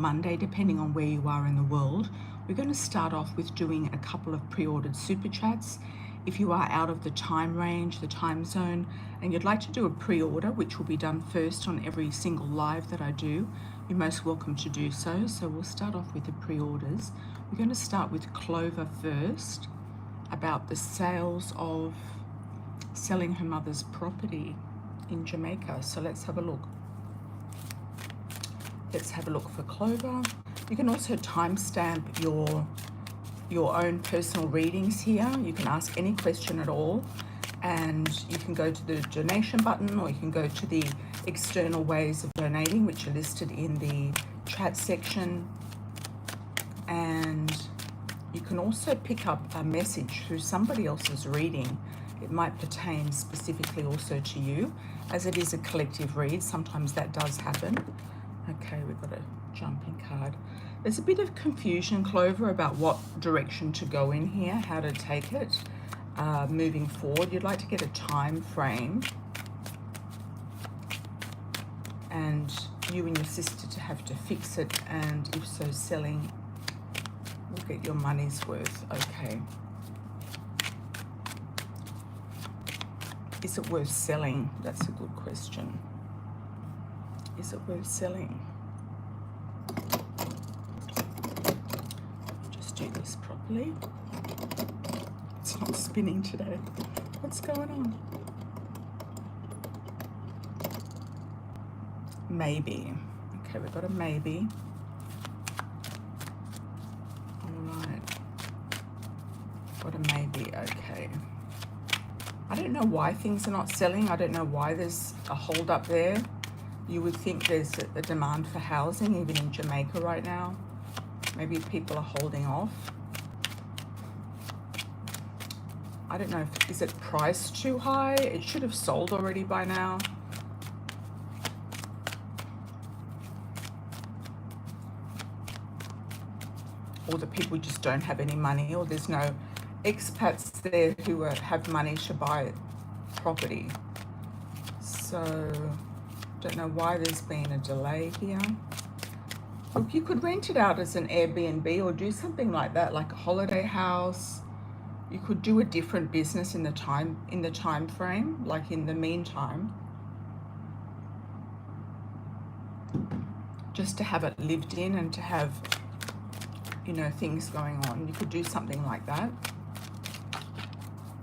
Monday, depending on where you are in the world. We're going to start off with doing a couple of pre-ordered super chats. If you are out of the time range, the time zone, and you'd like to do a pre-order, which will be done first on every single live that I do, you're most welcome to do so. So we'll start off with the pre-orders. We're going to start with Clover first, about the sales of selling her mother's property in Jamaica. So let's have a look. Let's have a look for Clover. You can also timestamp your own personal readings here. You can ask any question at all, and you can go to the donation button, or you can go to the external ways of donating, which are listed in the chat section. And you can also pick up a message through somebody else's reading. It might pertain specifically also to you, as it is a collective read. Sometimes that does happen. Okay, we've got a jumping card. There's a bit of confusion, Clover, about what direction to go in here, how to take it moving forward. You'd like to get a time frame, and you and your sister to have to fix it, and if so, selling will get your money's worth. Okay. Is it worth selling? That's a good question. Is it worth selling? Just do this properly. It's not spinning today. What's going on? Maybe. Okay, we've got a maybe. All right. Got a maybe. Okay. I don't know why things are not selling. I don't know why there's a hold up there. You would think there's a demand for housing, even in Jamaica right now. Maybe people are holding off. I don't know, is it priced too high? It should have sold already by now. Or the people just don't have any money, or there's no expats there who have money to buy property. So don't know why there's been a delay here. Look, you could rent it out as an Airbnb or do something like that, like a holiday house. You could do a different business in the time frame, like in the meantime, just to have it lived in and to have, you know, things going on. You could do something like that.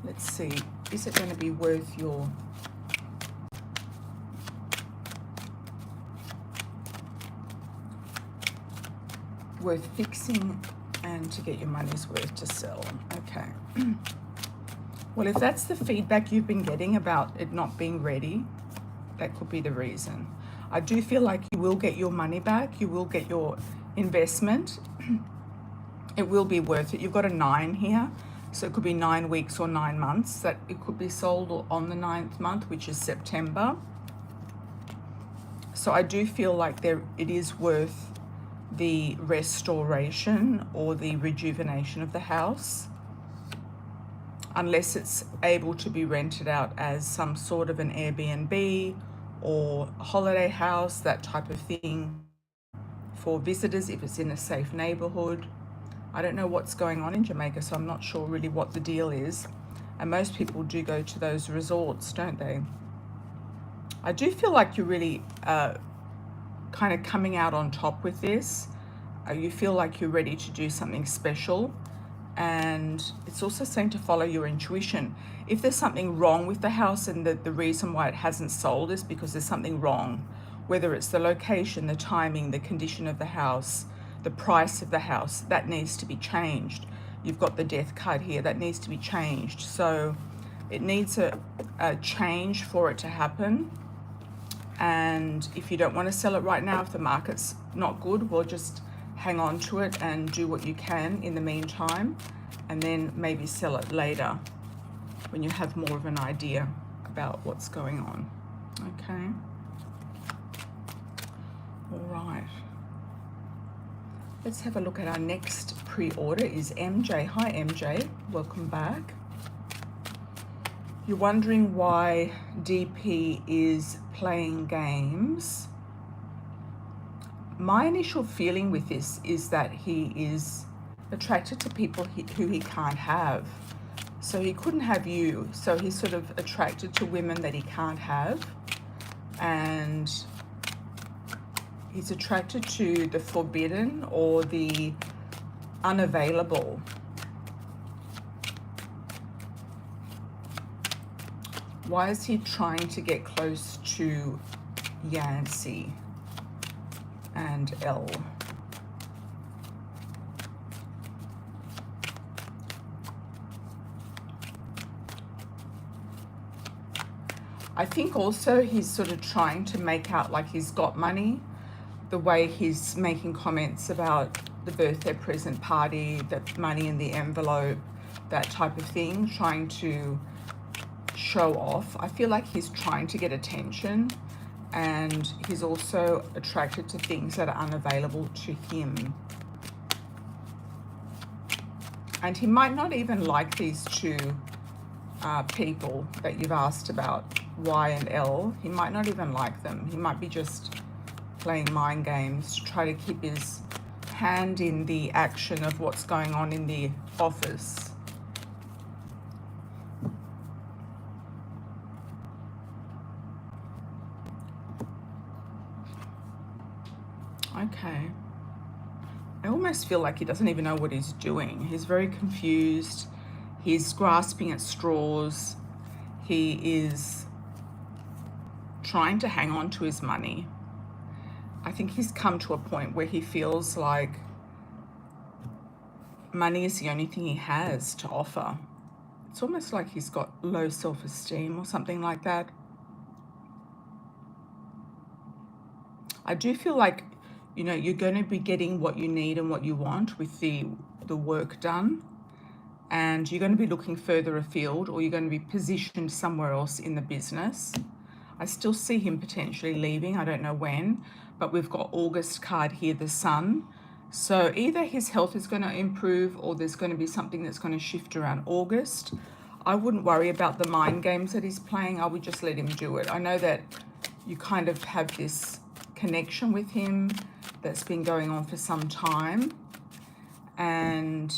Let's see, is it going to be worth your fixing and to get your money's worth to sell? Okay. Well, if that's the feedback you've been getting about it not being ready, that could be the reason. I do feel like you will get your money back. You will get your investment. It will be worth it. You've got a 9 here, so it could be 9 weeks or 9 months that it could be sold on the 9th month, which is September. So I do feel like it is worth the restoration or the rejuvenation of the house, unless it's able to be rented out as some sort of an Airbnb or a holiday house, that type of thing, for visitors, if it's in a safe neighborhood. I don't know what's going on in Jamaica, so I'm not sure really what the deal is. And most people do go to those resorts, don't they? I do feel like you're really kind of coming out on top with this. You feel like you're ready to do something special, and it's also saying to follow your intuition. If there's something wrong with the house, and the reason why it hasn't sold is because there's something wrong, whether it's the location, the timing, the condition of the house, the price of the house, that needs to be changed. You've got the death card here, that needs to be changed. So it needs a change for it to happen. And if you don't want to sell it right now, if the market's not good, well, just hang on to it and do what you can in the meantime, and then maybe sell it later when you have more of an idea about what's going on. Okay. All right. Let's have a look at our next pre-order. Is MJ. Hi, MJ. Welcome back. You're wondering why DP is playing games. My initial feeling with this is that he is attracted to people who he can't have. So he couldn't have you. So he's sort of attracted to women that he can't have. And he's attracted to the forbidden or the unavailable. Why is he trying to get close to Yancy and L? I think also he's sort of trying to make out like he's got money, the way he's making comments about the birthday present party, the money in the envelope, that type of thing, trying to show off. I feel like he's trying to get attention, and he's also attracted to things that are unavailable to him. And he might not even like these two people that you've asked about, Y and L. He might not even like them. He might be just playing mind games to try to keep his hand in the action of what's going on in the office. Okay. I almost feel like he doesn't even know what he's doing. He's very confused. He's grasping at straws. He is trying to hang on to his money. I think he's come to a point where he feels like money is the only thing he has to offer. It's almost like he's got low self-esteem or something like that. I do feel like, you know, you're going to be getting what you need and what you want with the work done. And you're going to be looking further afield, or you're going to be positioned somewhere else in the business. I still see him potentially leaving. I don't know when, but we've got August card here, the Sun. So either his health is going to improve, or there's going to be something that's going to shift around August. I wouldn't worry about the mind games that he's playing. I would just let him do it. I know that you kind of have this connection with him that's been going on for some time. And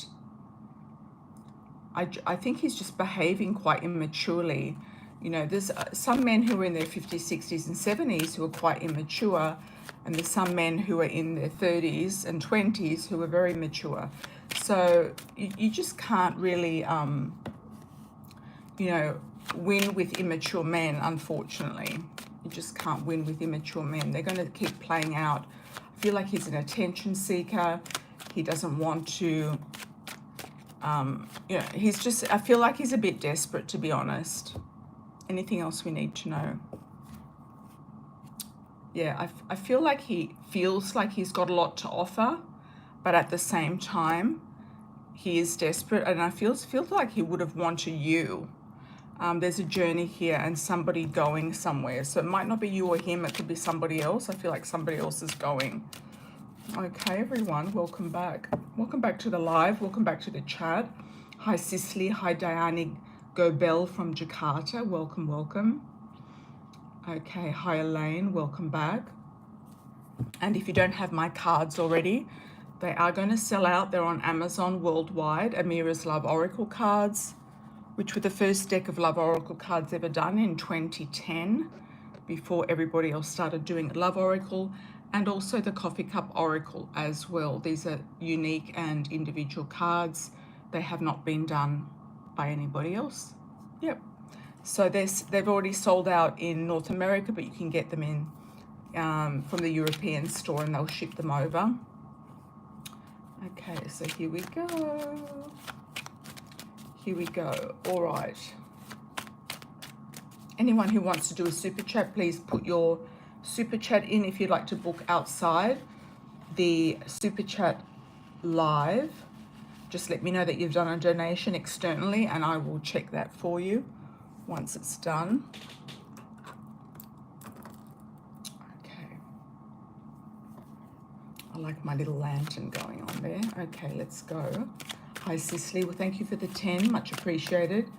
I think he's just behaving quite immaturely. You know, there's some men who are in their 50s, 60s and 70s who are quite immature, and there's some men who are in their 30s and 20s who are very mature. So you just can't really, you know, win with immature men, unfortunately. You just can't win with immature men. They're going to keep playing out. I feel like he's an attention seeker. He doesn't want to... you know, he's just, I feel like he's a bit desperate, to be honest. Anything else we need to know? Yeah, I feel like he feels like he's got a lot to offer, but at the same time, he is desperate, and I feels like he would have wanted you. There's a journey here and somebody going somewhere. So it might not be you or him, it could be somebody else. I feel like somebody else is going. Okay, everyone, welcome back. Welcome back to the live. Welcome back to the chat. Hi, Cicely. Hi, Diane Gobel from Jakarta. Welcome, welcome. Okay, hi, Elaine. Welcome back. And if you don't have my cards already, they are going to sell out. They're on Amazon worldwide. Amira's Love Oracle cards, which were the first deck of Love Oracle cards ever done in 2010, before everybody else started doing Love Oracle. And also the Coffee Cup Oracle as well. These are unique and individual cards. They have not been done by anybody else. Yep. So they've already sold out in North America, but you can get them in from the European store, and they'll ship them over. Okay, so here we go. Here we go. All right. Anyone who wants to do a super chat, please put your super chat in if you'd like to book outside the super chat live. Just let me know that you've done a donation externally, and I will check that for you once it's done. Okay. I like my little lantern going on there. Okay, let's go. Hi, Cicely. Well, thank you for the 10. Much appreciated.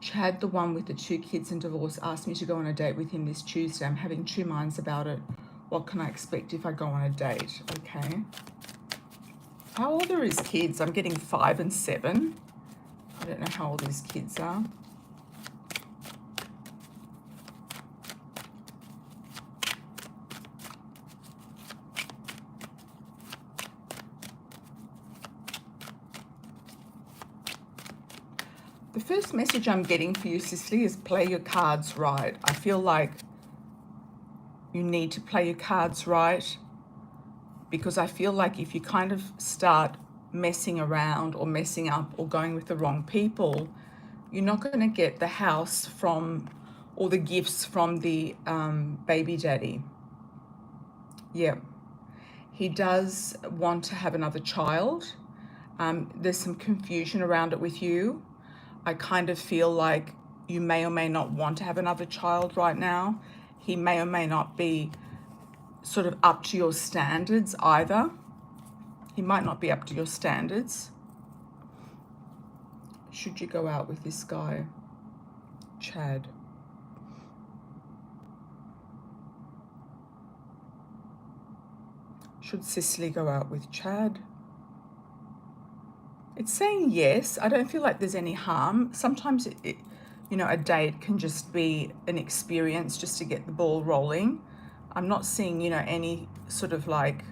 Chad, the one with the 2 kids and divorce, asked me to go on a date with him this Tuesday. I'm having 2 minds about it. What can I expect if I go on a date? Okay. How old are his kids? I'm getting 5 and 7. I don't know how old his kids are. The first message I'm getting for you, Cicely, is play your cards right. I feel like you need to play your cards right, because I feel like if you kind of start messing around or messing up or going with the wrong people, you're not going to get the house from, or the gifts from the baby daddy. Yeah. He does want to have another child. There's some confusion around it with you. I kind of feel like you may or may not want to have another child right now. He may or may not be sort of up to your standards either. He might not be up to your standards. Should you go out with this guy, Chad? Should Cicely go out with Chad? It's saying yes. I don't feel like there's any harm. Sometimes you know, a date can just be an experience just to get the ball rolling. I'm not seeing, you know, any sort of like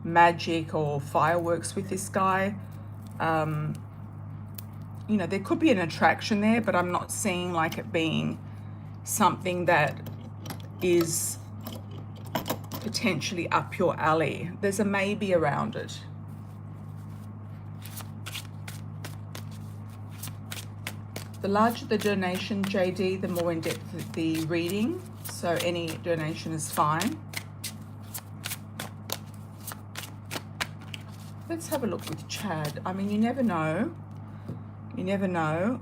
magic or fireworks with this guy. You know, there could be an attraction there, but I'm not seeing like it being something that is potentially up your alley. There's a maybe around it. The larger the donation, JD, the more in-depth the reading. So any donation is fine. Let's have a look with Chad. I mean, you never know. You never know.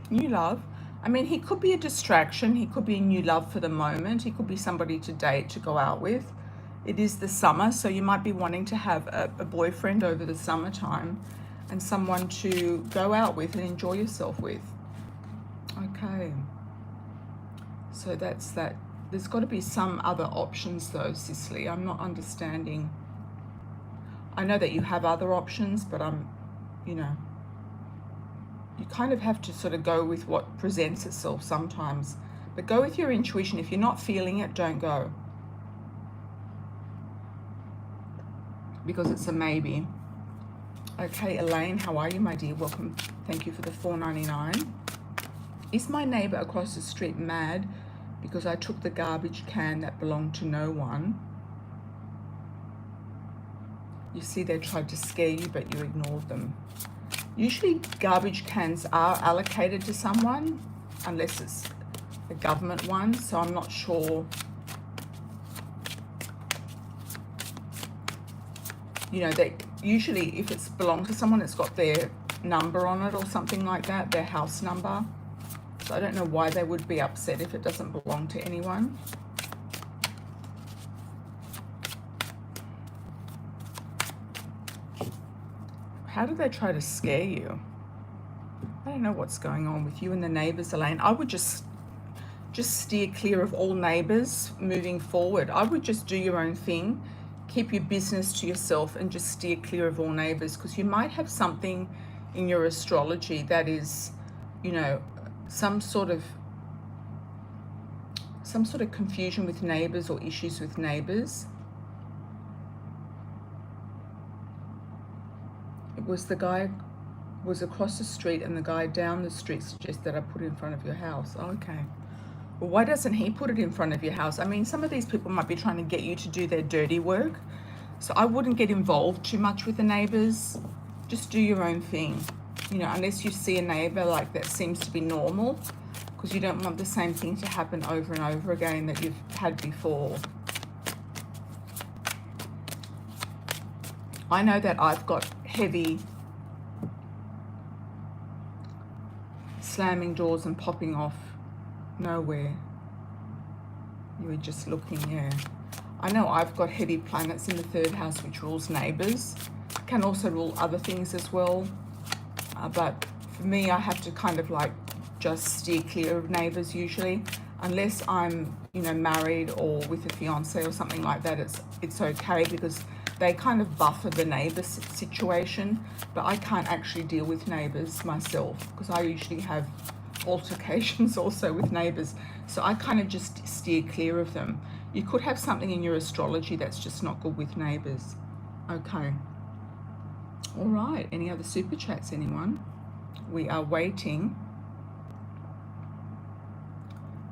New love. I mean, he could be a distraction. He could be a new love for the moment. He could be somebody to date, to go out with. It is the summer, so you might be wanting to have a boyfriend over the summertime and someone to go out with and enjoy yourself with. Okay. So that's that. There's got to be some other options though, Cicely. I'm not understanding. I know that you have other options, but you know, you kind of have to sort of go with what presents itself sometimes. But go with your intuition. If you're not feeling it, don't go. Because it's a maybe. Okay, Elaine, how are you, my dear? Welcome. Thank you for the $4.99. Is my neighbor across the street mad because I took the garbage can that belonged to no one? You see, they tried to scare you, but you ignored them. Usually garbage cans are allocated to someone, unless it's a government one, so I'm not sure. You know, they usually, if it's belonged to someone, it's got their number on it or something like that, their house number. So I don't know why they would be upset if it doesn't belong to anyone. How do they try to scare you? I don't know what's going on with you and the neighbors, Elaine. I would just steer clear of all neighbors moving forward. I would just do your own thing. Keep your business to yourself and just steer clear of all neighbors, because you might have something in your astrology that is, you know, some sort of confusion with neighbors or issues with neighbors. It was the guy was across the street and the guy down the street suggested I put it in front of your house. Oh, okay. Well, why doesn't he put it in front of your house? I mean, some of these people might be trying to get you to do their dirty work. So I wouldn't get involved too much with the neighbors. Just do your own thing. You know, unless you see a neighbor like that seems to be normal, because you don't want the same thing to happen over and over again that you've had before. I know that I've got heavy slamming doors and popping off nowhere. You were just looking, yeah. I know I've got heavy planets in the 3rd house, which rules neighbors. Can also rule other things as well. But for me, I have to kind of like just steer clear of neighbors usually. Unless I'm, you know, married or with a fiance or something like that, it's okay, because they kind of buffer the neighbour situation. But I can't actually deal with neighbours myself, because I usually have altercations also with neighbours. So I kind of just steer clear of them. You could have something in your astrology that's just not good with neighbours. Okay. All right. Any other super chats, anyone? We are waiting.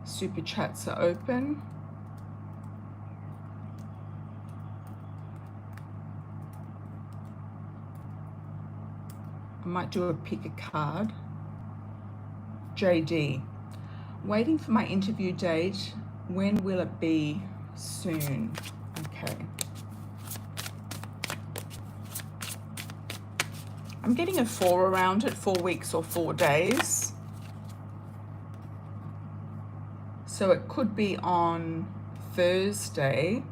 Super chats are open. I might do a pick a card. JD, waiting for my interview date. When will it be? Soon. Okay. I'm getting a 4 around it, 4 weeks or 4 days. So it could be on Thursday,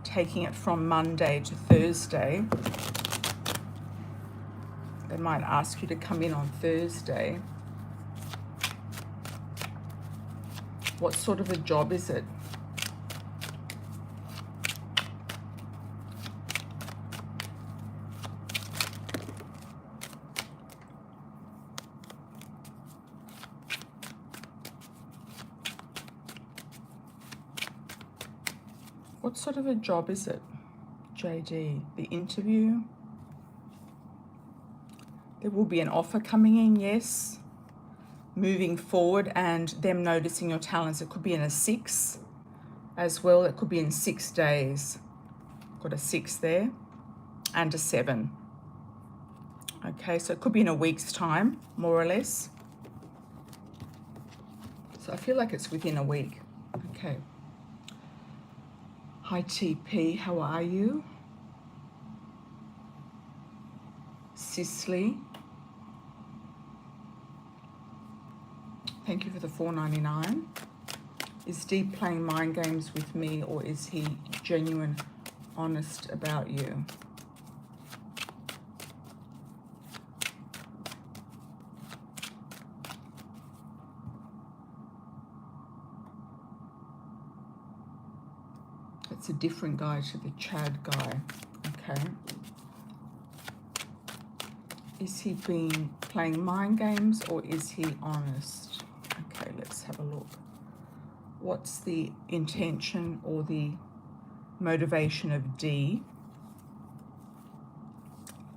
taking it from Monday to Thursday. They might ask you to come in on Thursday. What sort of a job is it? What sort of a job is it, JD? The interview? There will be an offer coming in, yes. Moving forward and them noticing your talents. It could be in a 6 as well. It could be in 6 days. Got a 6 there and a 7. Okay, so it could be in a week's time, more or less. So I feel like it's within a week. Okay. Hi TP, how are you? Cicely, thank you for the $4.99. Is Dee playing mind games with me, or is he genuine, honest about you? It's a different guy to the Chad guy. Okay. Is he been playing mind games, or is he honest? Okay, let's have a look. What's the intention or the motivation of D?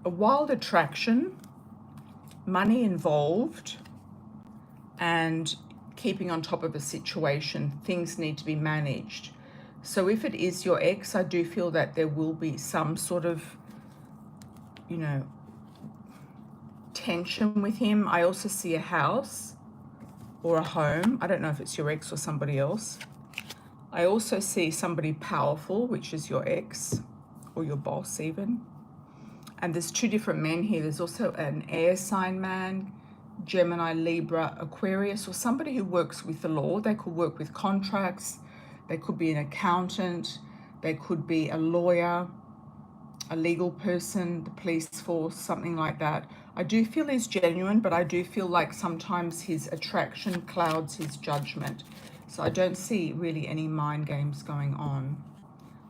A wild attraction, money involved, and keeping on top of a situation. Things need to be managed. So if it is your ex, I do feel that there will be some sort of, you know, tension with him. I also see a house or a home. I don't know if it's your ex or somebody else. I also see somebody powerful, which is your ex or your boss even. And there's 2 different men here. There's also an air sign man, Gemini, Libra, Aquarius, or somebody who works with the law. They could work with contracts. They could be an accountant. They could be a lawyer, a legal person, the police force, something like that. I do feel he's genuine, but I do feel like sometimes his attraction clouds his judgment. So I don't see really any mind games going on.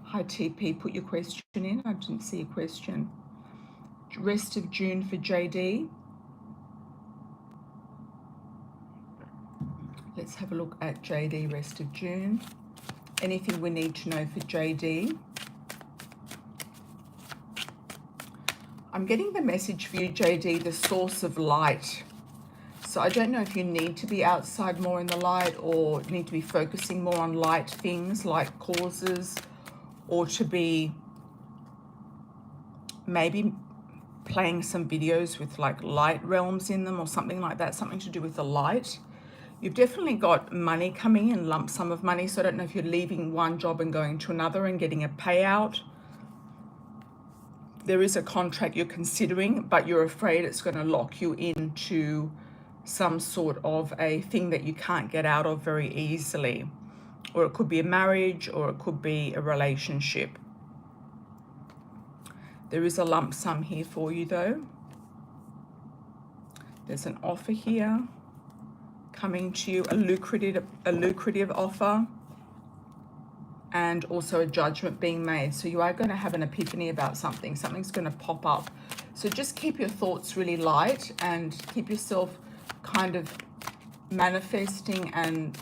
Hi TP, put your question in. I didn't see a question. Rest of June for JD. Let's have a look at JD rest of June. Anything we need to know for JD? I'm getting the message for you, JD, the source of light. So I don't know if you need to be outside more in the light, or need to be focusing more on light things like causes, or to be maybe playing some videos with like light realms in them or something like that, something to do with the light. You've definitely got money coming in, lump sum of money. So I don't know if you're leaving one job and going to another and getting a payout. There is a contract you're considering, but you're afraid it's going to lock you into some sort of a thing that you can't get out of very easily. Or it could be a marriage, or it could be a relationship. There is a lump sum here for you though. There's an offer here. coming to you, a lucrative offer, and also a judgment being made. So you are going to have an epiphany about something. Something's going to pop up. So just keep your thoughts really light and keep yourself kind of manifesting and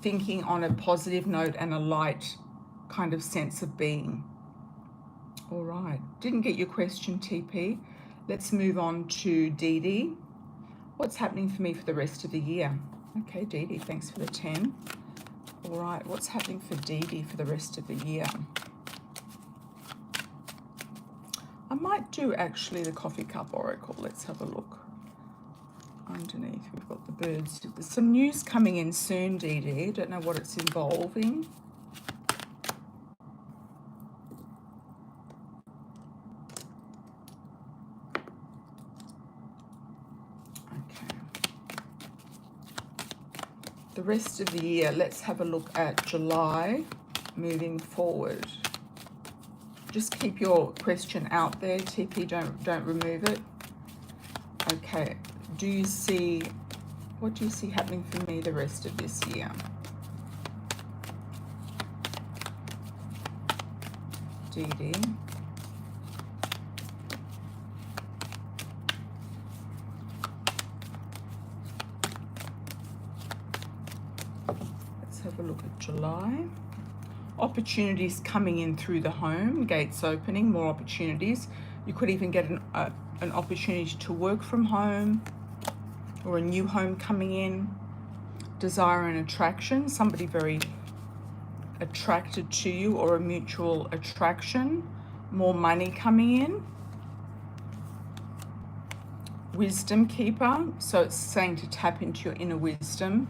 thinking on a positive note and a light kind of sense of being. All right. Didn't get your question, TP. Let's move on to Dee Dee. What's happening for me for the rest of the year? Okay, Dee Dee, thanks for the 10. All right, what's happening for Dee Dee for the rest of the year? I might do actually the coffee cup oracle. Let's have a look. Underneath, we've got the birds. There's some news coming in soon, Dee Dee. Don't know what it's involving. Okay. The rest of the year, let's have a look at July moving forward. Just keep your question out there, TP, don't remove it. Okay, what do you see happening for me the rest of this year? Dee Dee. Let's have a look at July. Opportunities coming in through the home, gates opening, more opportunities. You could even get an opportunity to work from home or a new home coming in. Desire and attraction, somebody very attracted to you or a mutual attraction. More money coming in. Wisdom keeper, so it's saying to tap into your inner wisdom.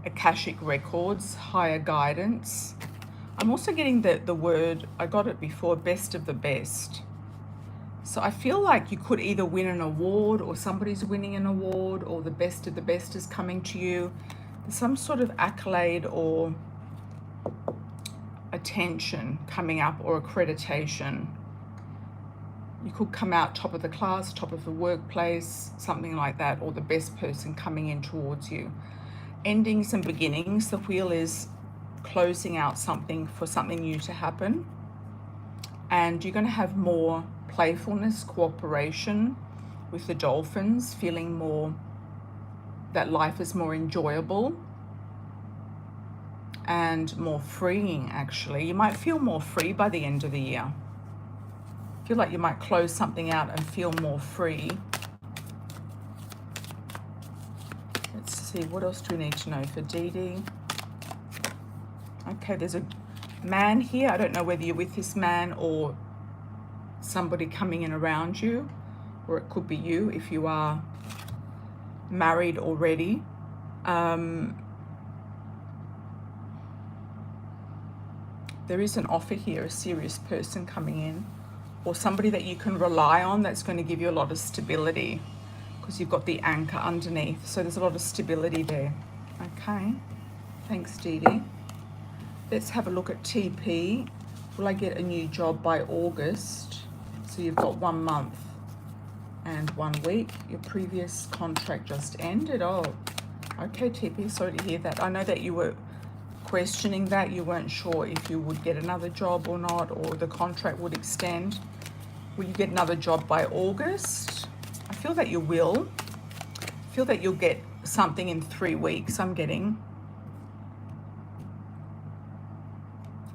Akashic records, higher guidance. I'm also getting the word, I got it before, best of the best. So I feel like you could either win an award or somebody's winning an award or the best of the best is coming to you. There's some sort of accolade or attention coming up or accreditation. You could come out top of the class, top of the workplace, something like that, or the best person coming in towards you. Endings and beginnings, the wheel is closing out something for something new to happen. And you're going to have more playfulness, cooperation with the dolphins, feeling more that life is more enjoyable and more freeing, actually. You might feel more free by the end of the year. Feel like you might close something out and feel more free. Let's see, what else do we need to know for Dee Dee? Okay, there's a man here. I don't know whether you're with this man or somebody coming in around you, or it could be you if you are married already. There is an offer here, a serious person coming in, or somebody that you can rely on that's going to give you a lot of stability, because you've got the anchor underneath. So there's a lot of stability there. Okay, thanks, Dee Dee. Let's have a look at TP. Will I get a new job by August? So you've got 1 month and 1 week. Your previous contract just ended. Oh, okay, TP, sorry to hear that. I know that you were questioning that. You weren't sure if you would get another job or not, or the contract would extend. Will you get another job by August? I feel that you will. I feel that you'll get something in 3 weeks, I'm getting.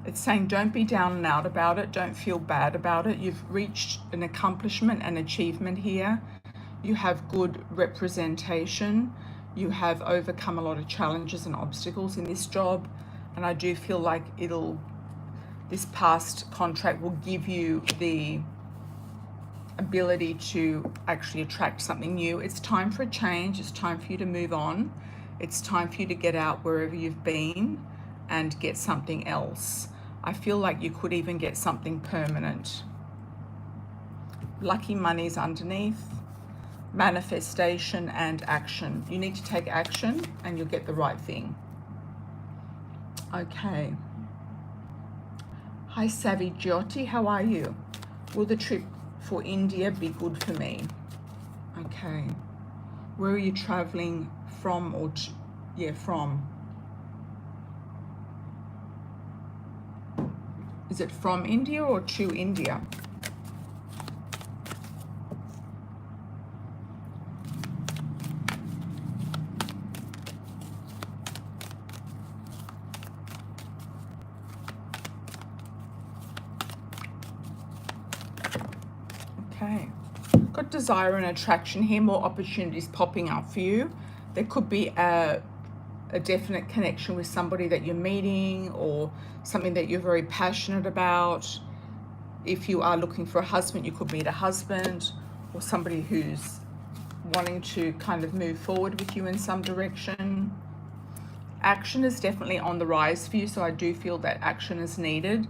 It's saying don't be down and out about it. Don't feel bad about it. You've reached an accomplishment and achievement here. You have good representation. You have overcome a lot of challenges and obstacles in this job. And I do feel like this past contract will give you the ability to actually attract something new. It's time for a change. It's time for you to move on. It's time for you to get out wherever you've been and get something else. I feel like you could even get something permanent. Lucky money's underneath. Manifestation and action. You need to take action and you'll get the right thing. Okay. Hi, Savvy Giotti, how are you? Will the trip for India be good for me? Okay. Where are you traveling from or to? Yeah, from. Is it from India or to India? Okay. Got desire and attraction here, more opportunities popping up for you. There could be a definite connection with somebody that you're meeting or something that you're very passionate about. If you are looking for a husband, you could meet a husband or somebody who's wanting to kind of move forward with you in some direction. Action is definitely on the rise for you, so I do feel that action is needed.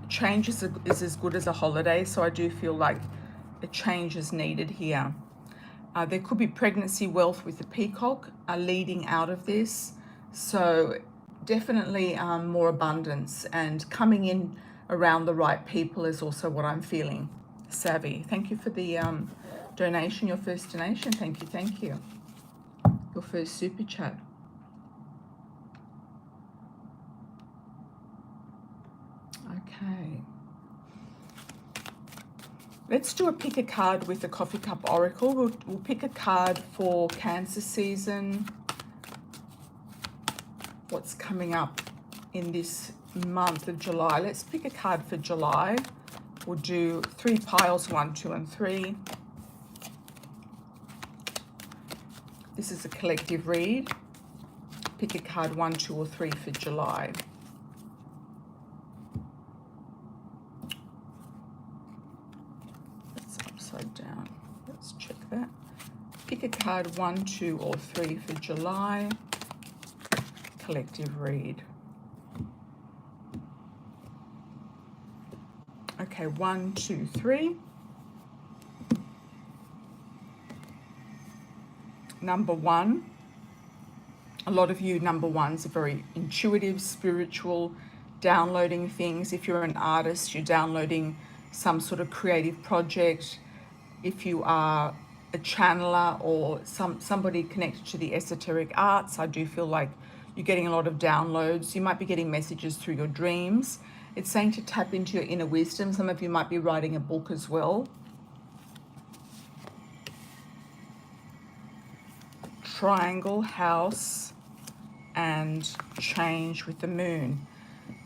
Change is as good as a holiday, so I do feel like a change is needed here. There could be pregnancy wealth with the peacock leading out of this, so definitely more abundance and coming in around the right people is also what I'm feeling. Savvy, thank you for the donation, your first donation. Thank you. Your first super chat. Okay. Let's do a pick a card with the Coffee Cup Oracle. We'll pick a card for Cancer season. What's coming up in this month of July? Let's pick a card for July. We'll do 3 piles, 1, 2, and 3. This is a collective read. Pick a card 1, 2, or 3 for July. That's upside down. Let's check that. Pick a card 1, 2, or 3 for July. Collective read. Okay, 1, 2, 3. Number 1. A lot of you number 1s are very intuitive, spiritual, downloading things. If you're an artist, you're downloading some sort of creative project. If you are a channeler or somebody connected to the esoteric arts, I do feel like you're getting a lot of downloads. You might be getting messages through your dreams. It's saying to tap into your inner wisdom. Some of you might be writing a book as well. Triangle, house, and change with the moon.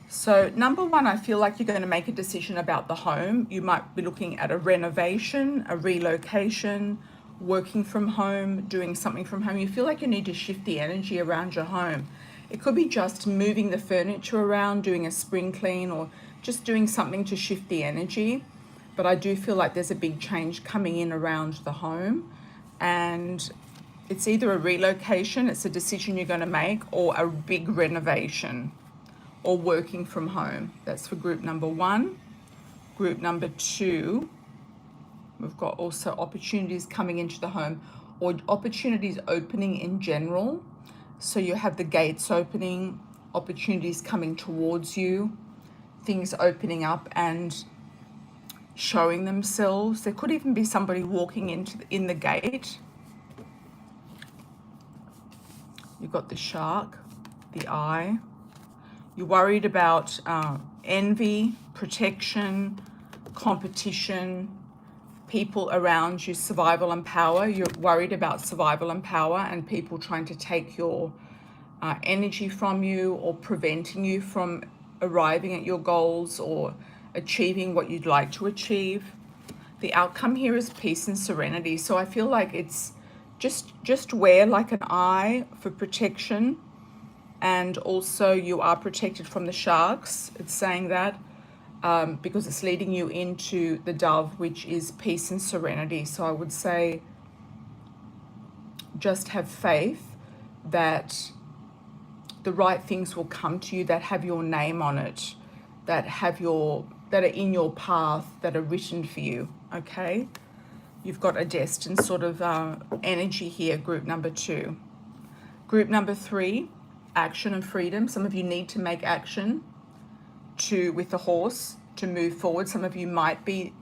So number 1, I feel like you're going to make a decision about the home. You might be looking at a renovation, a relocation, working from home, doing something from home. You feel like you need to shift the energy around your home. It could be just moving the furniture around, doing a spring clean, or just doing something to shift the energy. But I do feel like there's a big change coming in around the home. And it's either a relocation, it's a decision you're going to make, or a big renovation, or working from home. That's for group number 1. Group number 2, we've got also opportunities coming into the home or opportunities opening in general. So you have the gates opening, opportunities coming towards you, things opening up and showing themselves. There could even be somebody walking in the gate. You've got the shark, the eye. You're worried about envy, protection, competition, people around you, survival and power. You're worried about survival and power and people trying to take your energy from you or preventing you from arriving at your goals or achieving what you'd like to achieve. The outcome here is peace and serenity. So I feel like it's just wear like an eye for protection. And also you are protected from the sharks. It's saying that because it's leading you into the dove, which is peace and serenity. So I would say just have faith that the right things will come to you that have your name on it, that are in your path, that are written for you. Okay, you've got a destined sort of energy here. Group number 2. Group number 3. Action and freedom. Some of you need to make action with the horse to move forward. Some of you might be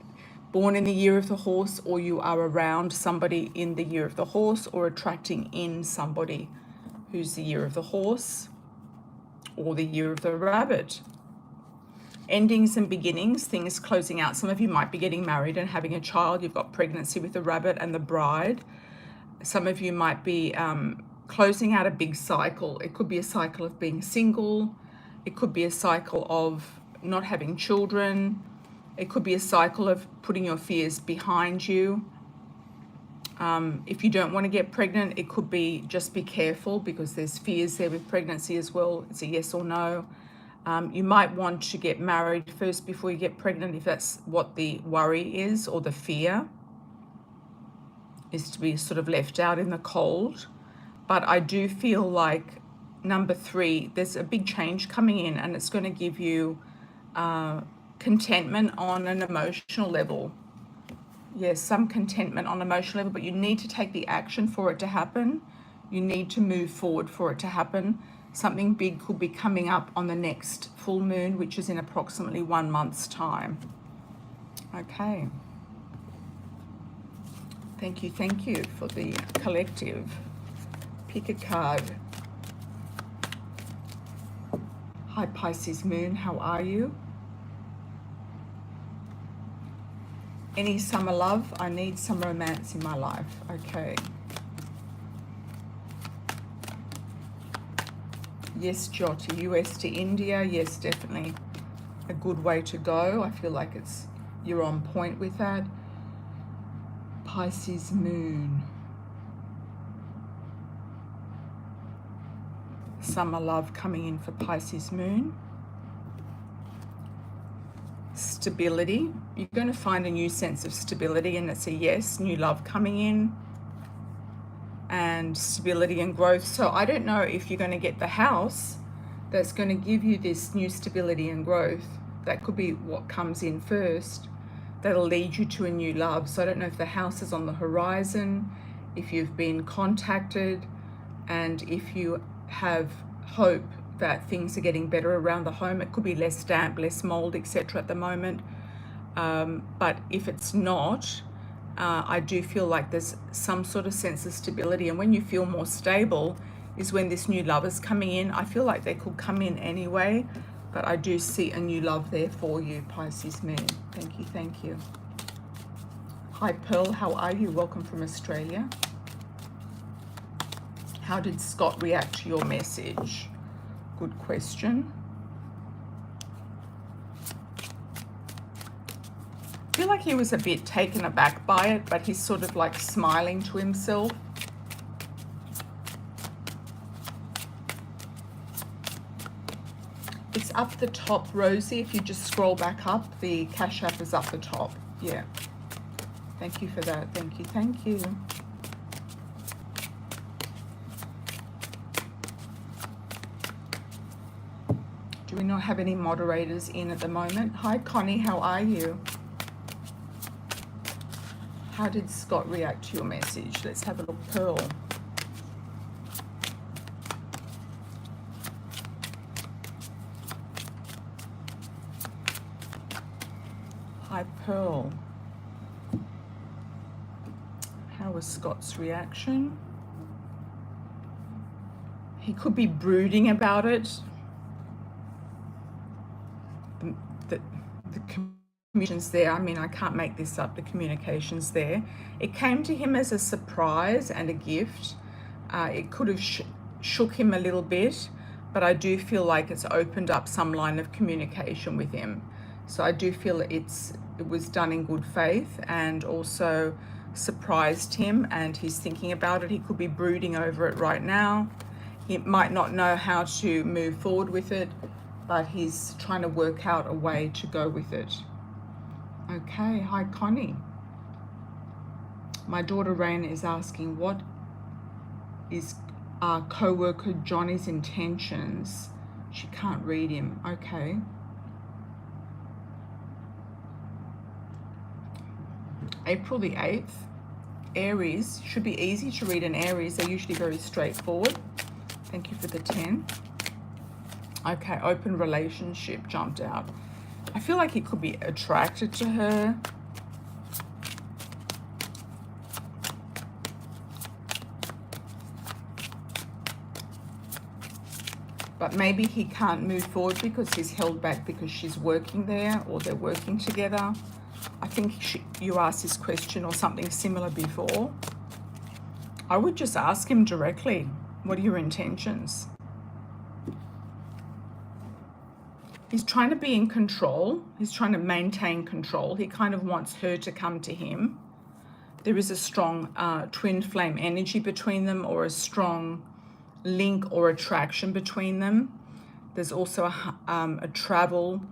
born in the year of the horse, or you are around somebody in the year of the horse, or attracting in somebody who's the year of the horse or the year of the rabbit. Endings and beginnings, things closing out. Some of you might be getting married and having a child. You've got pregnancy with the rabbit and the bride. Some of you might be closing out a big cycle. It could be a cycle of being single. It could be a cycle of not having children. It could be a cycle of putting your fears behind you. If you don't want to get pregnant, it could be just be careful because there's fears there with pregnancy as well. It's a yes or no. You might want to get married first before you get pregnant if that's what the worry is, or the fear is to be sort of left out in the cold. But I do feel like number 3, there's a big change coming in, and it's going to give you contentment on an emotional level. Yes, some contentment on an emotional level, but you need to take the action for it to happen. You need to move forward for it to happen. Something big could be coming up on the next full moon, which is in approximately 1 month's time. Okay. Thank you for the collective. Pick a card. Hi Pisces Moon, how are you? Any summer love? I need some romance in my life. Okay. Yes, Jyoti, US to India. Yes, definitely a good way to go. I feel like you're on point with that. Pisces Moon. Summer love coming in for Pisces Moon. Stability. You're going to find a new sense of stability, and it's a yes. New love coming in. And stability and growth. So I don't know if you're going to get the house that's going to give you this new stability and growth. That could be what comes in first. That'll lead you to a new love. So I don't know if the house is on the horizon, if you've been contacted, and if you have hope that things are getting better around the home. It could be less damp, less mold, etc. at the moment. But if it's not, I do feel like there's some sort of sense of stability. And when you feel more stable is when this new love is coming in. I feel like they could come in anyway, but I do see a new love there for you, Pisces Moon. Thank you. Hi Pearl, how are you? Welcome from Australia. How did Scott react to your message? Good question. I feel like he was a bit taken aback by it, but he's sort of like smiling to himself. It's up the top, Rosie. If you just scroll back up, the Cash App is up the top. Yeah. Thank you for that. Thank you. Do we not have any moderators in at the moment? Hi Connie, how are you? How did Scott react to your message? Let's have a look. Pearl. Hi Pearl. How was Scott's reaction? He could be brooding about it. The communications there, I mean, I can't make this up, the communications there. It came to him as a surprise and a gift. It could have shook him a little bit, but I do feel like it's opened up some line of communication with him. So I do feel it was done in good faith and also surprised him, and he's thinking about it. He could be brooding over it right now. He might not know how to move forward with it, but he's trying to work out a way to go with it. Okay, hi Connie. My daughter Raina is asking, what is our co-worker Johnny's intentions? She can't read him. Okay. April the 8th. Aries. Should be easy to read in Aries. They're usually very straightforward. Thank you for the 10. Okay, open relationship jumped out. I feel like he could be attracted to her. But maybe he can't move forward because he's held back because she's working there or they're working together. I think you asked this question or something similar before. I would just ask him directly, what are your intentions? He's trying to be in control. He's trying to maintain control. He kind of wants her to come to him. There is a strong twin flame energy between them, or a strong link or attraction between them. There's also a travel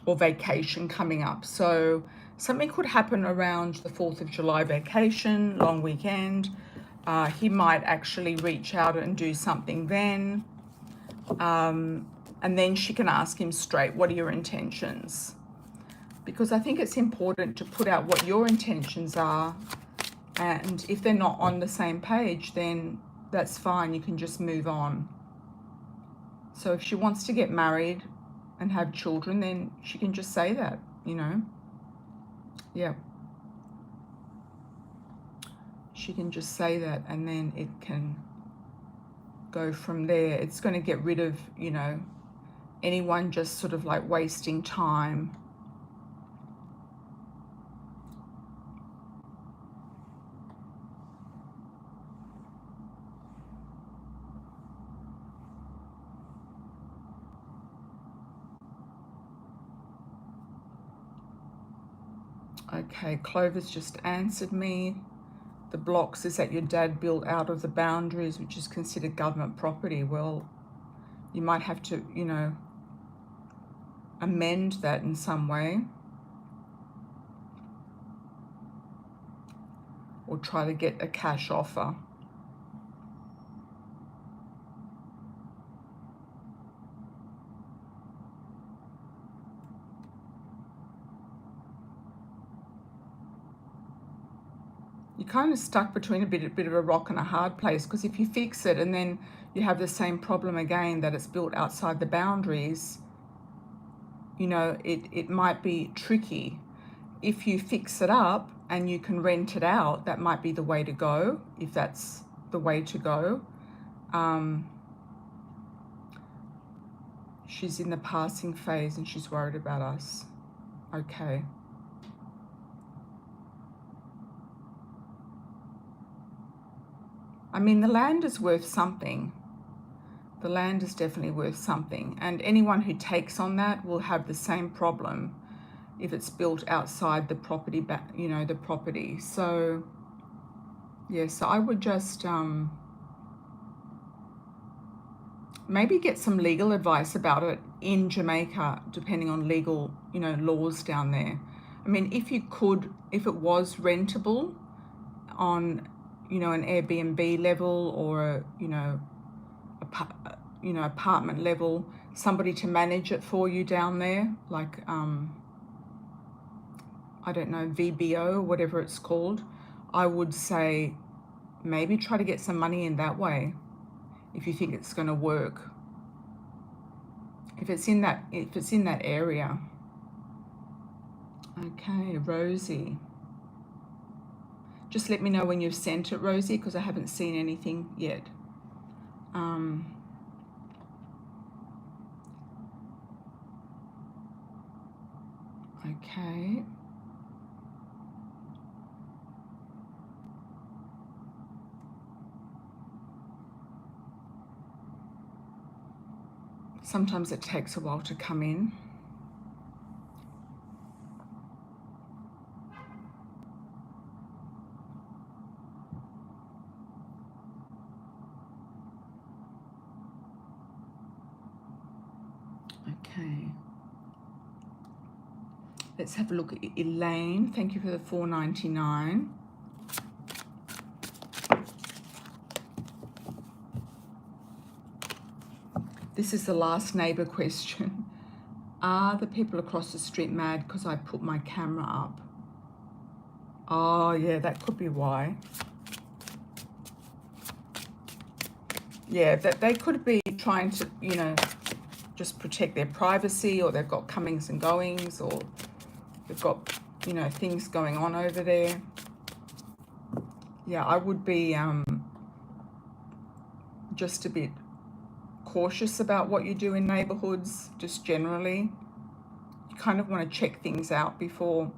or vacation coming up. So something could happen around the 4th of July vacation, long weekend. He might actually reach out and do something then. And then she can ask him straight, what are your intentions? Because I think it's important to put out what your intentions are. And if they're not on the same page, then that's fine. You can just move on. So if she wants to get married and have children, then she can just say that, you know. Yeah. She can just say that, and then it can go from there. It's going to get rid of, you know, anyone just sort of like wasting time. Okay, Clover's just answered me. The blocks is that your dad built out of the boundaries, which is considered government property. Well, you might have to, you know, amend that in some way. Or try to get a cash offer. You're kind of stuck between a bit of a rock and a hard place, because if you fix it and then you have the same problem again, that it's built outside the boundaries, you know, it might be tricky. If you fix it up and you can rent it out, that might be the way to go, if that's the way to go. She's in the passing phase and she's worried about us. Okay. I mean, the land is worth something. The land is definitely worth something. And anyone who takes on that will have the same problem if it's built outside the property, you know, the property. So, yeah, so I would just maybe get some legal advice about it in Jamaica, depending on legal, you know, laws down there. I mean, if you could, if it was rentable on, you know, an Airbnb level or, you know, apartment level, somebody to manage it for you down there, like, I don't know, VBO, whatever it's called, I would say maybe try to get some money in that way if you think it's going to work. If it's in that area. Okay, Rosie. Just let me know when you've sent it, Rosie, because I haven't seen anything yet. Okay. Sometimes it takes a while to come in. Okay. Let's have a look at Elaine. Thank you for the $4.99. This is the last neighbour question. Are the people across the street mad because I put my camera up? Oh, yeah, that could be why. Yeah, that they could be trying to, you know, just protect their privacy, or they've got comings and goings, or they've got, you know, things going on over there. Yeah, I would be just a bit cautious about what you do in neighborhoods, just generally. You kind of want to check things out before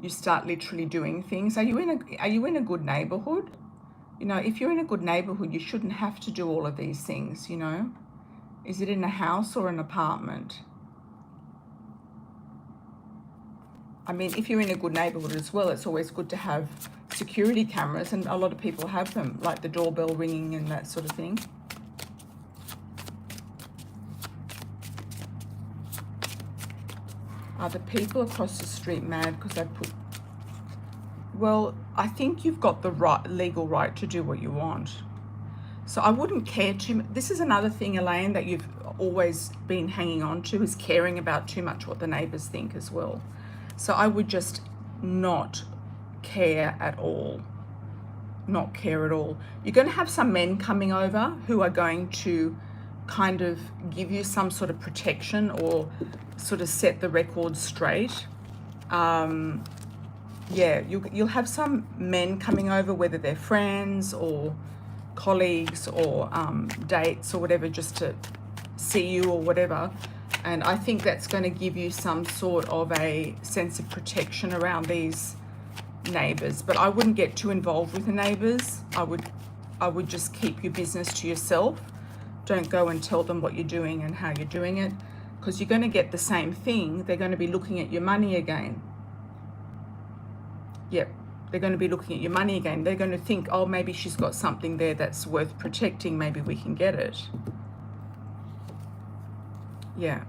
you start literally doing things. Are you in a good neighborhood? You know, if you're in a good neighborhood, you shouldn't have to do all of these things, you know. Is it in a house or an apartment? I mean, if you're in a good neighborhood as well, it's always good to have security cameras, and a lot of people have them, like the doorbell ringing and that sort of thing. Are the people across the street mad because I put... Well, I think you've got the legal right to do what you want. So I wouldn't care too much. This is another thing, Elaine, that you've always been hanging on to, is caring about too much what the neighbors think as well. So I would just not care at all. Not care at all. You're going to have some men coming over who are going to kind of give you some sort of protection or sort of set the record straight. Yeah, you'll have some men coming over, whether they're friends or colleagues or dates or whatever, just to see you or whatever. And I think that's going to give you some sort of a sense of protection around these neighbors. But I wouldn't get too involved with the neighbors. I would just keep your business to yourself. Don't go and tell them what you're doing and how you're doing it, because you're going to get the same thing. They're going to be looking at your money again. Yep, they're going to be looking at your money again. They're going to think, oh, maybe she's got something there that's worth protecting. Maybe we can get it. Yeah,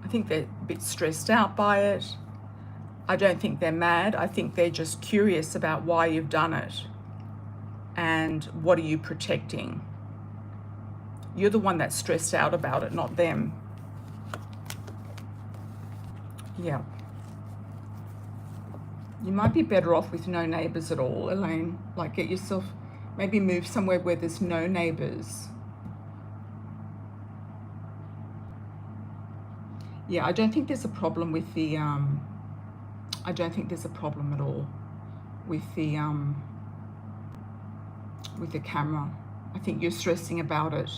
I think they're a bit stressed out by it. I don't think they're mad. I think they're just curious about why you've done it and what are you protecting. You're the one that's stressed out about it, not them. Yeah. You might be better off with no neighbors at all, Elaine. Like, get yourself, maybe move somewhere where there's no neighbors. Yeah, I don't think there's a problem with the, I don't think there's a problem at all with the camera. I think you're stressing about it.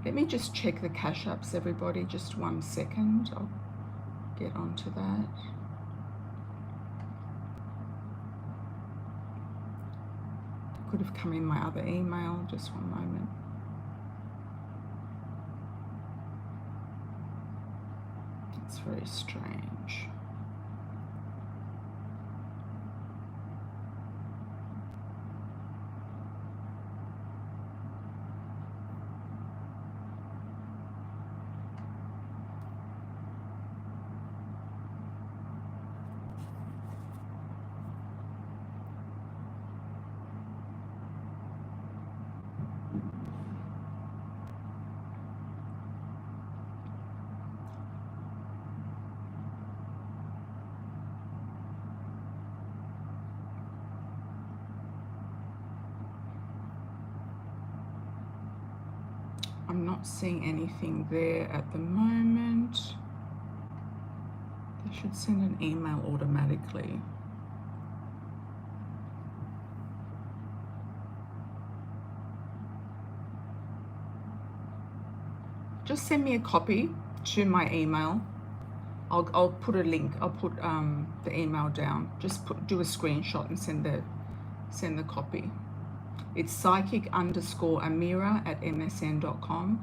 Let me just check the cash apps, everybody. Just 1 second. I'll get onto that. Could have come in my other email. Just 1 moment. It's very strange. I'm not seeing anything there at the moment. They should send an email automatically. Just send me a copy to my email. I'll put a link. I'll put the email down. Just do a screenshot and send the copy. It's psychic_Amira@msn.com.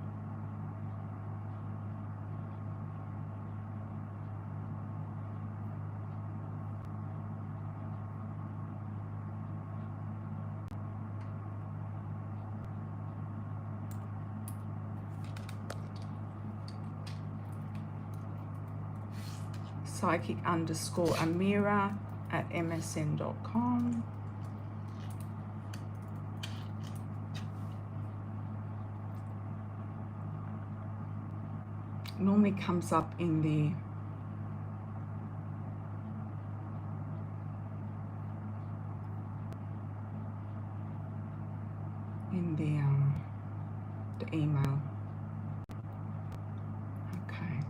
psychic_Amira@msn.com. Normally comes up in the email. Okay.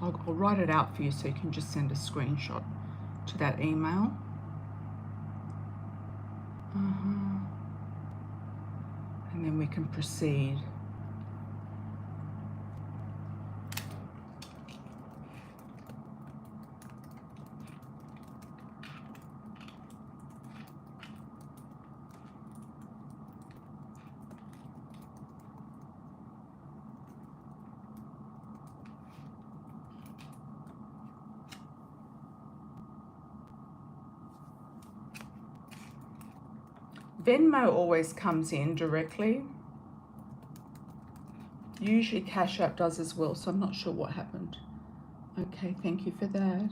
I'll write it out for you so you can just send a screenshot to that email. And then we can proceed. Venmo always comes in directly. Usually Cash App does as well, so I'm not sure what happened. Okay, thank you for that.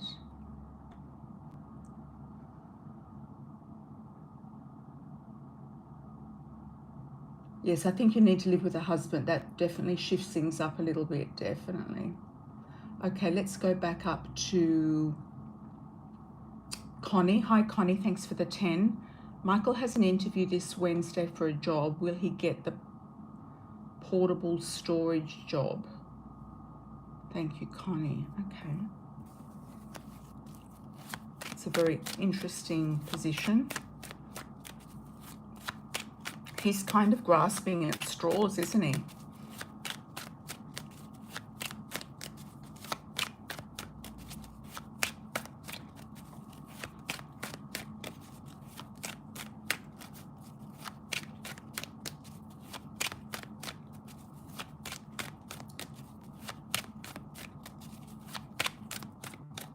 Yes, I think you need to live with a husband. That definitely shifts things up a little bit, definitely. Okay, let's go back up to Connie. Hi, Connie, thanks for the 10. Michael has an interview this Wednesday for a job. Will he get the portable storage job? Thank you, Connie. Okay. It's a very interesting position. He's kind of grasping at straws, isn't he?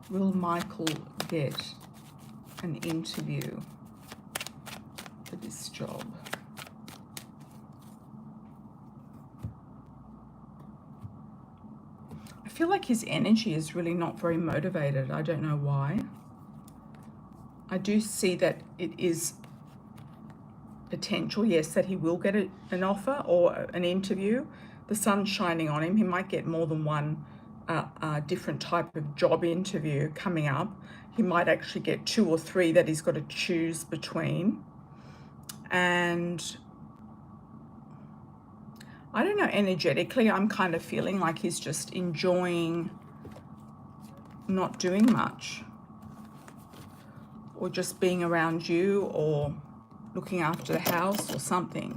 Will Michael get an interview for this job? I feel like his energy is really not very motivated. I don't know why. I do see that it is potential, yes, that he will get an offer or an interview. The sun's shining on him. He might get more than one different type of job interview coming up. He might actually get 2 or 3 that he's got to choose between. And I don't know, energetically, I'm kind of feeling like he's just enjoying not doing much, or just being around you, or looking after the house or something.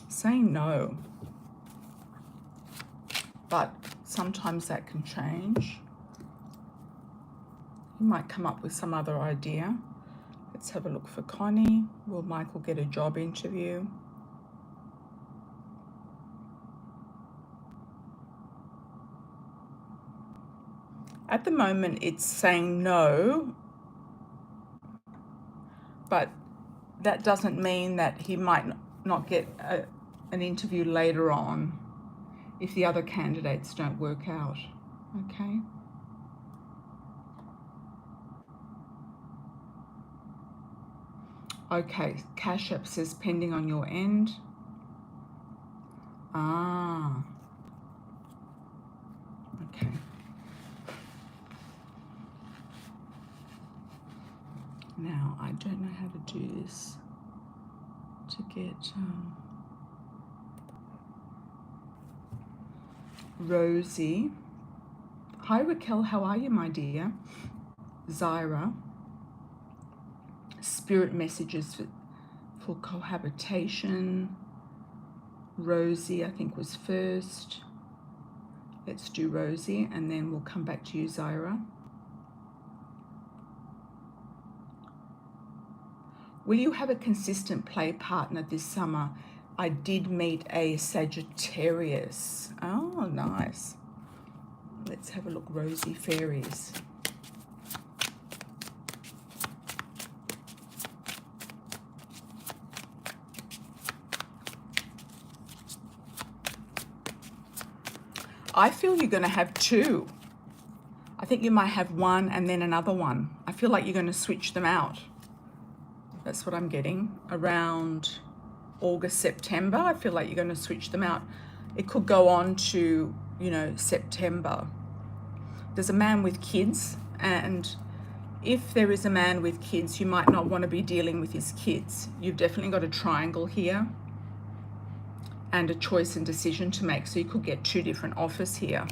Saying no. But sometimes that can change. He might come up with some other idea. Let's have a look for Connie. Will Michael get a job interview? At the moment, it's saying no, but that doesn't mean that he might not get an interview later on if the other candidates don't work out, okay? Okay, Cash App says pending on your end. Ah, okay. Now, I don't know how to do this to get Rosie. Hi, Raquel, how are you, my dear? Zyra. Spirit messages for cohabitation. Rosie, I think, was first. Let's do Rosie, and then we'll come back to you, Zyra. Will you have a consistent play partner this summer? I did meet a Sagittarius. Oh, nice. Let's have a look, Rosie Fairies. I feel you're going to have 2. I think you might have 1 and then another one. I feel like you're going to switch them out. That's what I'm getting. Around August, September, I feel like you're going to switch them out. It could go on to, you know, September. There's a man with kids, and if there is a man with kids, you might not want to be dealing with his kids. You've definitely got a triangle here. and a choice and decision to make. So you could get 2 different offers here.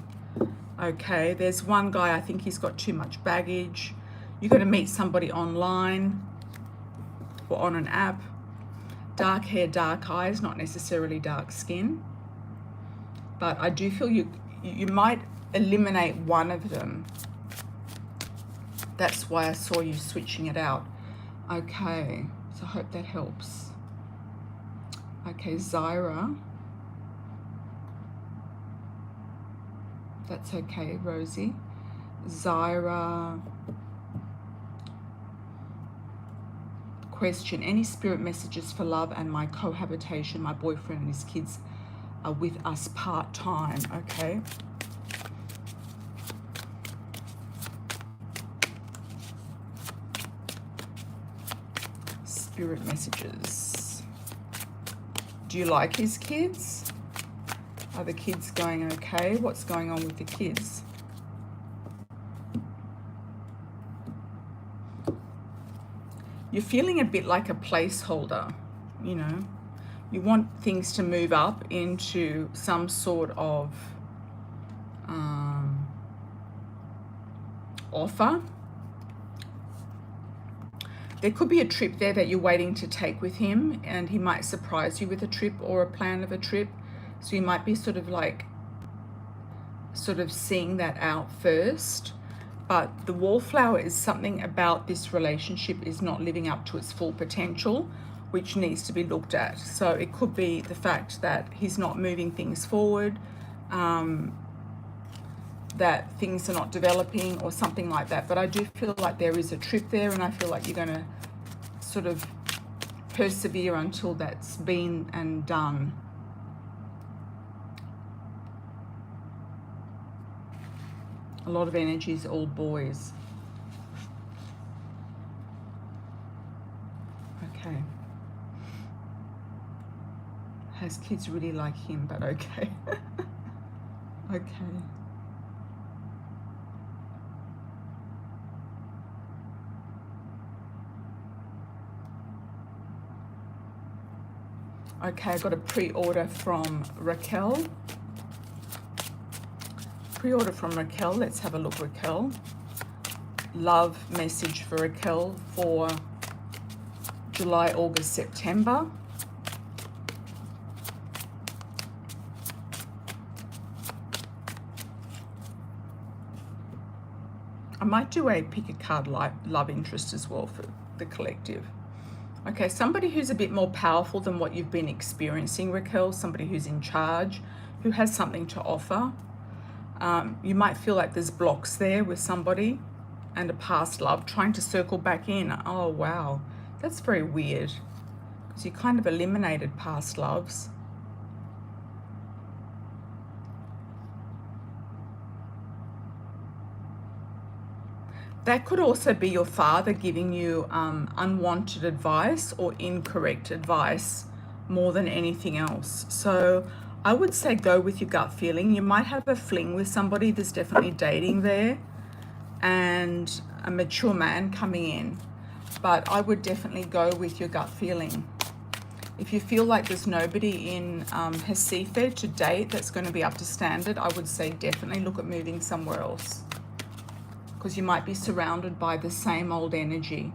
Okay, there's one guy, I think he's got too much baggage. You're going to meet somebody online or on an app. Dark hair, dark eyes, not necessarily dark skin. But I do feel you might eliminate one of them. That's why I saw you switching it out. Okay, so I hope that helps. Okay, Zyra. That's okay, Rosie. Zyra. Question, any spirit messages for love and my cohabitation? My boyfriend and his kids are with us part-time. Okay. Spirit messages. Do you like his kids? Are the kids going okay? What's going on with the kids? You're feeling a bit like a placeholder, you know. You want things to move up into some sort of offer. There could be a trip there that you're waiting to take with him, and he might surprise you with a trip or a plan of a trip. So you might be sort of seeing that out first. But the wallflower is something about this relationship is not living up to its full potential, which needs to be looked at. So it could be the fact that he's not moving things forward, that things are not developing or something like that. But I do feel like there is a trip there, and I feel like you're going to sort of persevere until that's been and done. A lot of energy is all boys. Okay. Has kids really like him, but okay. Okay. Okay, I got a pre-order from Raquel. Pre-order from Raquel. Let's have a look, Raquel. Love message for Raquel for July, August, September. I might do a pick a card love interest as well for the collective. Okay, somebody who's a bit more powerful than what you've been experiencing, Raquel, somebody who's in charge, who has something to offer. You might feel like there's blocks there with somebody and a past love trying to circle back in. Oh, wow. That's very weird because you kind of eliminated past loves. That could also be your father giving you unwanted advice or incorrect advice more than anything else. So I would say go with your gut feeling. You might have a fling with somebody. There's definitely dating there and a mature man coming in. But I would definitely go with your gut feeling. If you feel like there's nobody in Recife to date that's going to be up to standard, I would say definitely look at moving somewhere else, because you might be surrounded by the same old energy.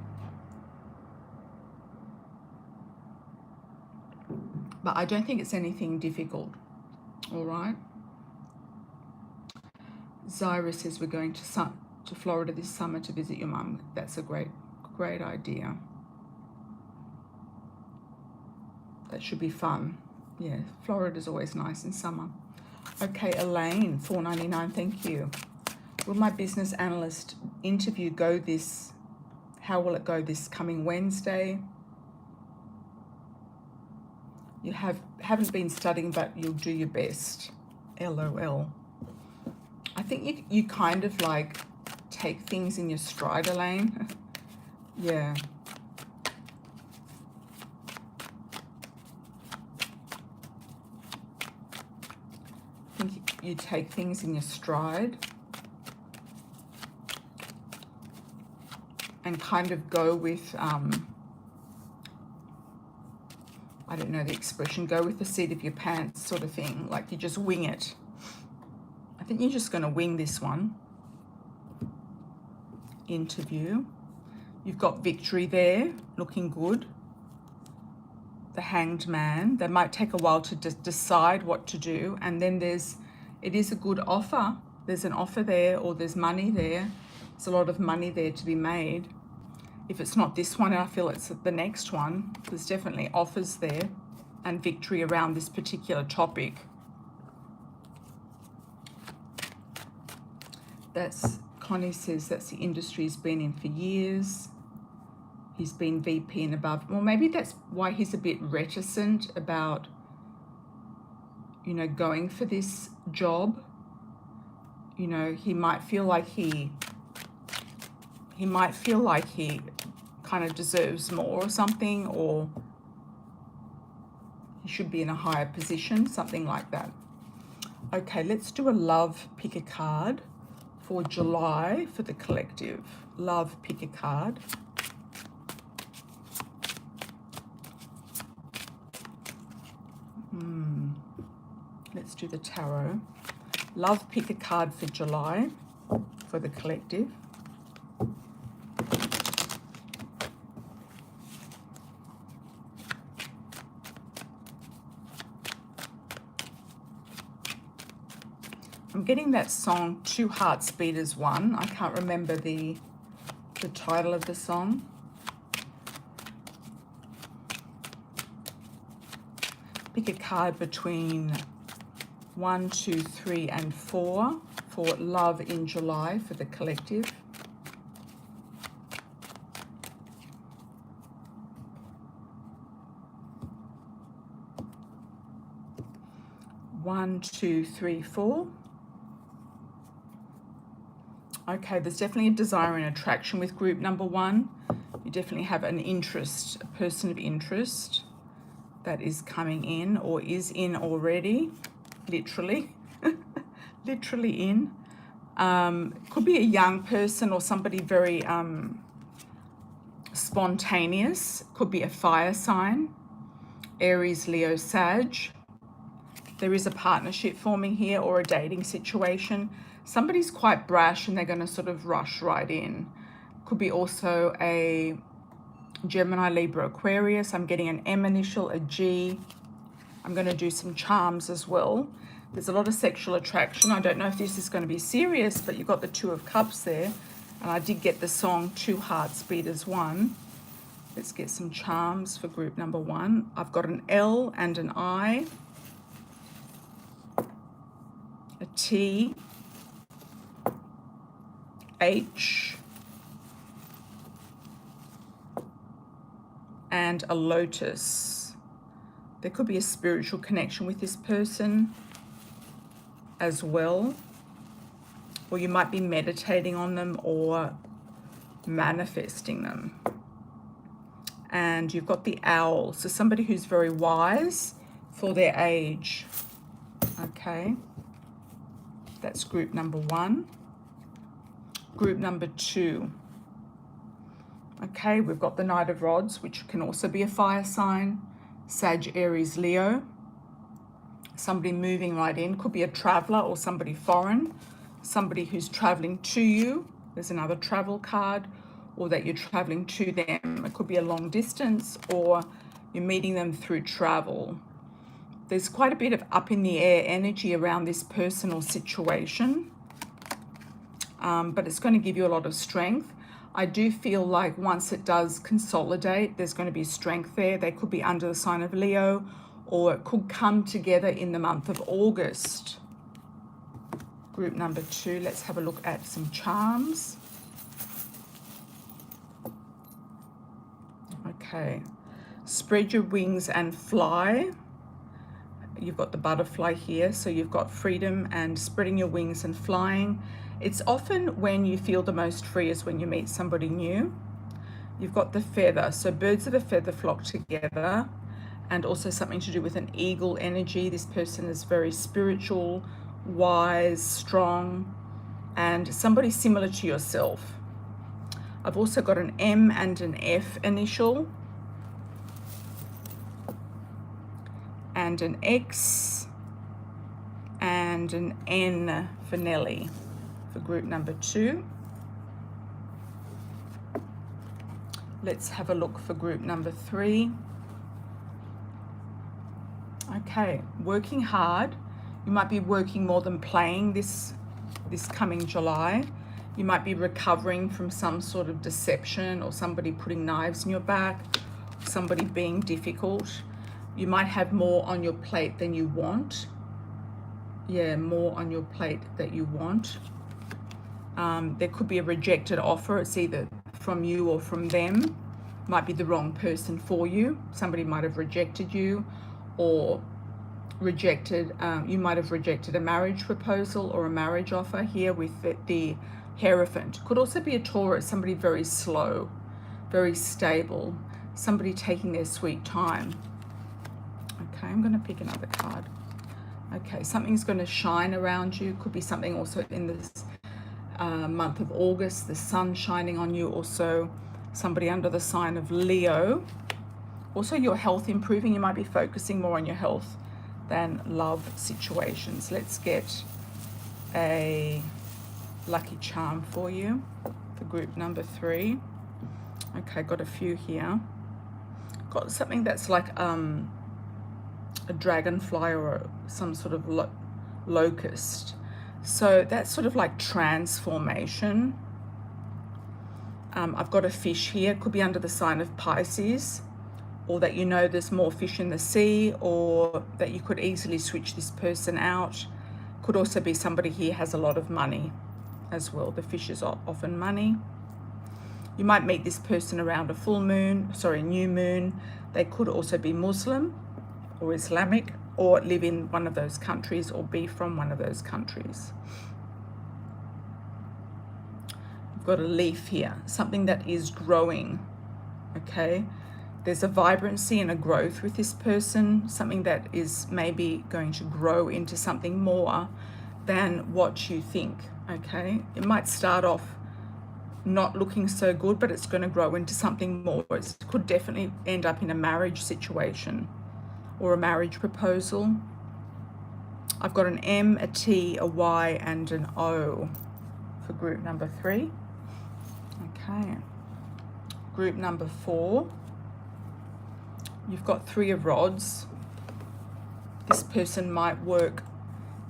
But I don't think it's anything difficult. All right. Zyra says we're going to Florida this summer to visit your mum. That's a great idea. That should be fun. Yeah, Florida's always nice in summer. Okay, Elaine, $4.99, thank you. Will my business analyst interview go this, how will it go this coming Wednesday? You haven't been studying, but you'll do your best. LOL. I think you kind of like take things in your stride, Elaine. Yeah. I think you take things in your stride and kind of go with, I don't don't know the expression, go with the seat of your pants sort of thing, like you just wing it. I think you're just going to wing this one. Interview. You've got victory there, looking good. The Hanged Man. They might take a while to decide what to do, and then it is a good offer. There's an offer there, or there's money there. There's a lot of money there to be made. If it's not this one, I feel it's the next one. There's definitely offers there and victory around this particular topic. Connie says that's the industry he's been in for years. He's been VP and above. Well, maybe that's why he's a bit reticent about, you know, going for this job. You know, he might feel like he kind of deserves more or something, or he should be in a higher position, something like that. Okay, let's do a love, pick a card for July for the collective. Love, pick a card. Let's do the tarot. Love, pick a card for July for the collective. I'm getting that song, Two Hearts Beat as One. I can't remember the title of the song. Pick a card between 1, 2, 3, and 4 for love in July for the collective. One, two, three, 4. Okay, there's definitely a desire and attraction with group number 1. You definitely have an interest, a person of interest that is coming in or is in already, literally, literally in. Could be a young person or somebody very spontaneous. Could be a fire sign, Aries, Leo, Sag. There is a partnership forming here or a dating situation. Somebody's quite brash and they're going to sort of rush right in. Could be also a Gemini, Libra, Aquarius. I'm getting an M initial, a G. I'm going to do some charms as well. There's a lot of sexual attraction. I don't know if this is going to be serious, but you've got the Two of Cups there. And I did get the song Two Hearts Beat as One. Let's get some charms for group number 1. I've got an L and an I, a T, H, and a lotus. There could be a spiritual connection with this person as well, or you might be meditating on them or manifesting them. And you've got the owl, so somebody who's very wise for their age. Okay, that's group number 1. Group number 2. Okay, we've got the Knight of Rods, which can also be a fire sign, Sag, Aries, Leo. Somebody moving right in, could be a traveler or somebody foreign, somebody who's traveling to you. There's another travel card, or that you're traveling to them. It could be a long distance or you're meeting them through travel. There's quite a bit of up in the air energy around this person or situation, but it's going to give you a lot of strength. I do feel like once it does consolidate, there's going to be strength there. They could be under the sign of Leo, or it could come together in the month of August. Group number 2, let's have a look at some charms. Okay, spread your wings and fly. You've got the butterfly here, so you've got freedom and spreading your wings and flying. It's often when you feel the most free is when you meet somebody new. You've got the feather, so birds of a feather flock together, and also something to do with an eagle energy. This person is very spiritual, wise, strong, and somebody similar to yourself. I've also got an M and an F initial. and an X and an N for Nelly for group number 2. Let's have a look for group number 3. Okay, working hard. You might be working more than playing this coming July. You might be recovering from some sort of deception or somebody putting knives in your back, somebody being difficult. You might have more on your plate than you want. Yeah, more on your plate that you want. There could be a rejected offer. It's either from you or from them. Might be the wrong person for you. Somebody might have rejected you, or you might have rejected a marriage proposal or a marriage offer here with the Hierophant. Could also be a Taurus, somebody very slow, very stable, somebody taking their sweet time. Okay, I'm going to pick another card. Okay, something's going to shine around you. Could be something also in this month of August, the sun shining on you. Also, somebody under the sign of Leo. Also, your health improving. You might be focusing more on your health than love situations. Let's get a lucky charm for you for group number 3. Okay, got a few here. Got something that's like a dragonfly or some sort of locust. So that's sort of like transformation. I've got a fish here. Could be under the sign of Pisces, or that you know there's more fish in the sea, or that you could easily switch this person out. Could also be somebody here has a lot of money as well. The fish is often money. You might meet this person around a new moon. They could also be Muslim or Islamic, or live in one of those countries, or be from one of those countries. I've got a leaf here, something that is growing, okay? There's a vibrancy and a growth with this person, something that is maybe going to grow into something more than what you think, okay? It might start off not looking so good, but it's going to grow into something more. It could definitely end up in a marriage situation or a marriage proposal. I've got an M, a T, a Y, and an O for group number 3. Okay. Group number 4. You've got 3 of Rods. This person might work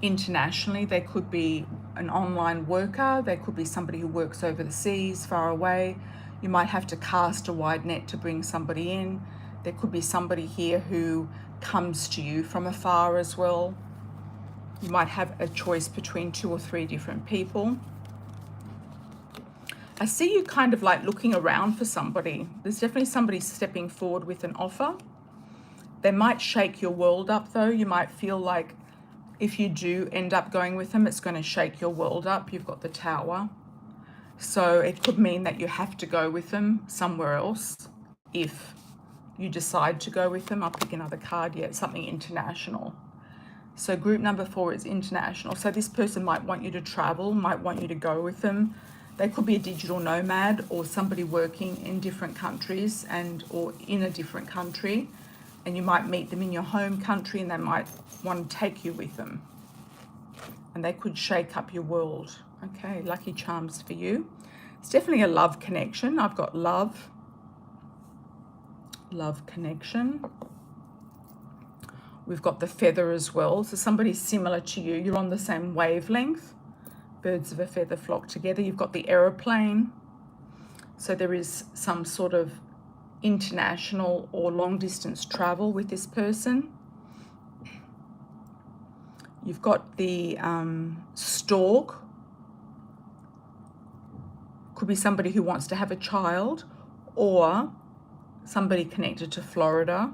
internationally. They could be an online worker. They could be somebody who works over the seas, far away. You might have to cast a wide net to bring somebody in. There could be somebody here who comes to you from afar as well. You might have a choice between 2 or 3 different people. I see you kind of like looking around for somebody. There's definitely somebody stepping forward with an offer. They might shake your world up though. You might feel like if you do end up going with them, it's going to shake your world up. You've got the Tower. So it could mean that you have to go with them somewhere else if you decide to go with them. I'll pick another card. Yeah, something international. So group number 4 is international. So this person might want you to travel, might want you to go with them. They could be a digital nomad or somebody working in different countries or in a different country. And you might meet them in your home country and they might want to take you with them. And they could shake up your world. Okay, lucky charms for you. It's definitely a love connection. I've got love connection. We've got the feather as well. So somebody similar to you. You're on the same wavelength. Birds of a feather flock together. You've got the aeroplane. So there is some sort of international or long distance travel with this person. You've got the stork. Could be somebody who wants to have a child, or somebody connected to Florida.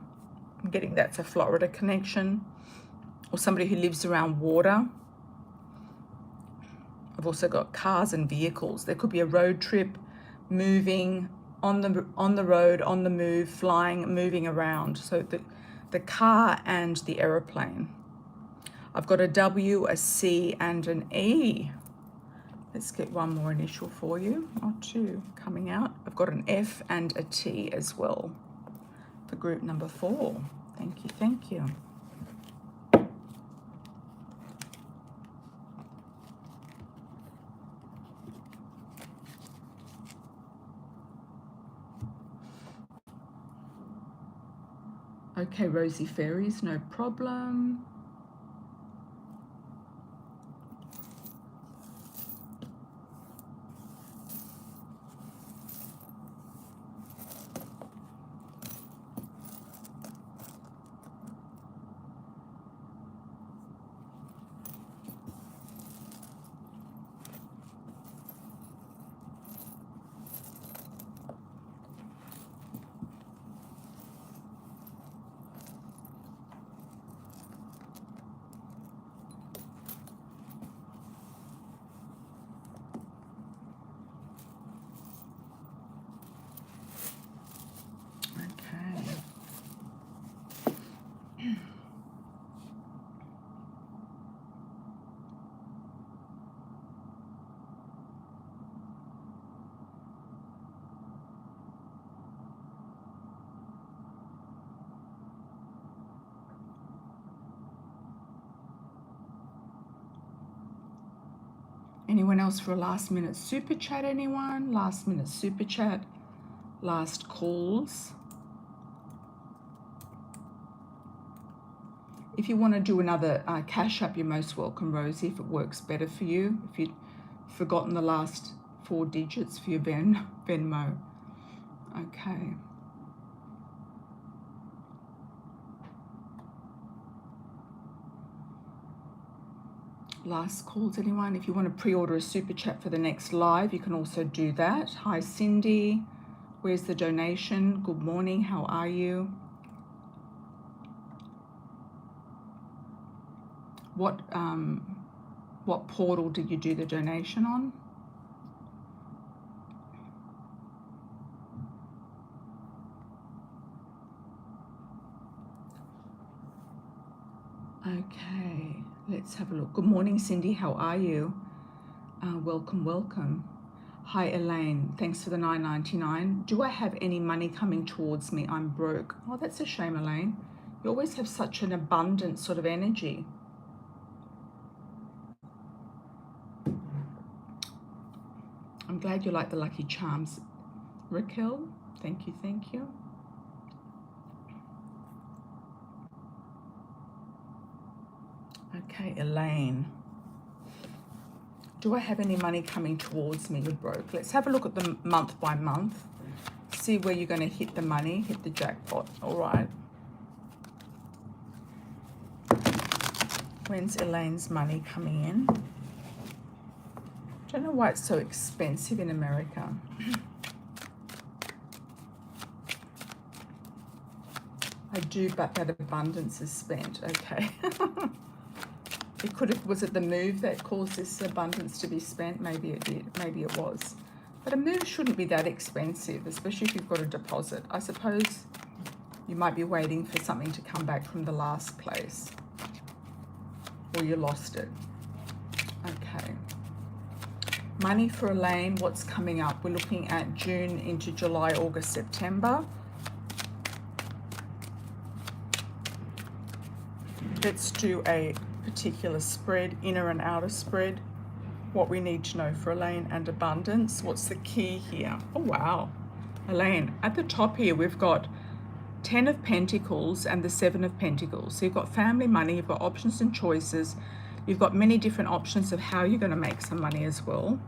I'm getting that's a Florida connection, or somebody who lives around water. I've also got cars and vehicles. There could be a road trip, moving on the road, on the move, flying, moving around. So the car and the aeroplane. I've got a W, a C, and an E. Let's get one more initial for you, or 2 coming out. I've got an F and a T as well for group number 4. Thank you, thank you. Okay, Rosy Fairies, no problem. Okay. Anyone else for a last minute super chat? Anyone? Last minute super chat. Last calls. If you want to do another cash app, you're most welcome, Rosie, if it works better for you. If you've forgotten the last 4 digits for your Venmo. Okay. Last calls, anyone? If you want to pre-order a super chat for the next live, you can also do that. Hi, Cindy. Where's the donation? Good morning. How are you? What portal did you do the donation on? Okay, let's have a look. Good morning, Cindy. How are you? Welcome, welcome. Hi, Elaine. Thanks for the $9.99. Do I have any money coming towards me? I'm broke. Oh, that's a shame, Elaine. You always have such an abundant sort of energy. I'm glad you like the Lucky Charms. Raquel, thank you, thank you. Okay, Elaine. Do I have any money coming towards me? You're broke. Let's have a look at the month by month. See where you're going to hit the money, hit the jackpot. All right. When's Elaine's money coming in? Don't know why it's so expensive in America. I do, but that abundance is spent. Okay. It could have, was it the move that caused this abundance to be spent? Maybe it did. Maybe it was. But a move shouldn't be that expensive, especially if you've got a deposit. I suppose you might be waiting for something to come back from the last place. Or you lost it. Okay. Money for Elaine, what's coming up? We're looking at June into July, August, September. Let's do a particular spread, inner and outer spread. What we need to know for Elaine and abundance. What's the key here? Oh, wow. Elaine, at the top here, we've got 10 of Pentacles and the 7 of Pentacles. So you've got family money, you've got options and choices. You've got many different options of how you're going to make some money as well.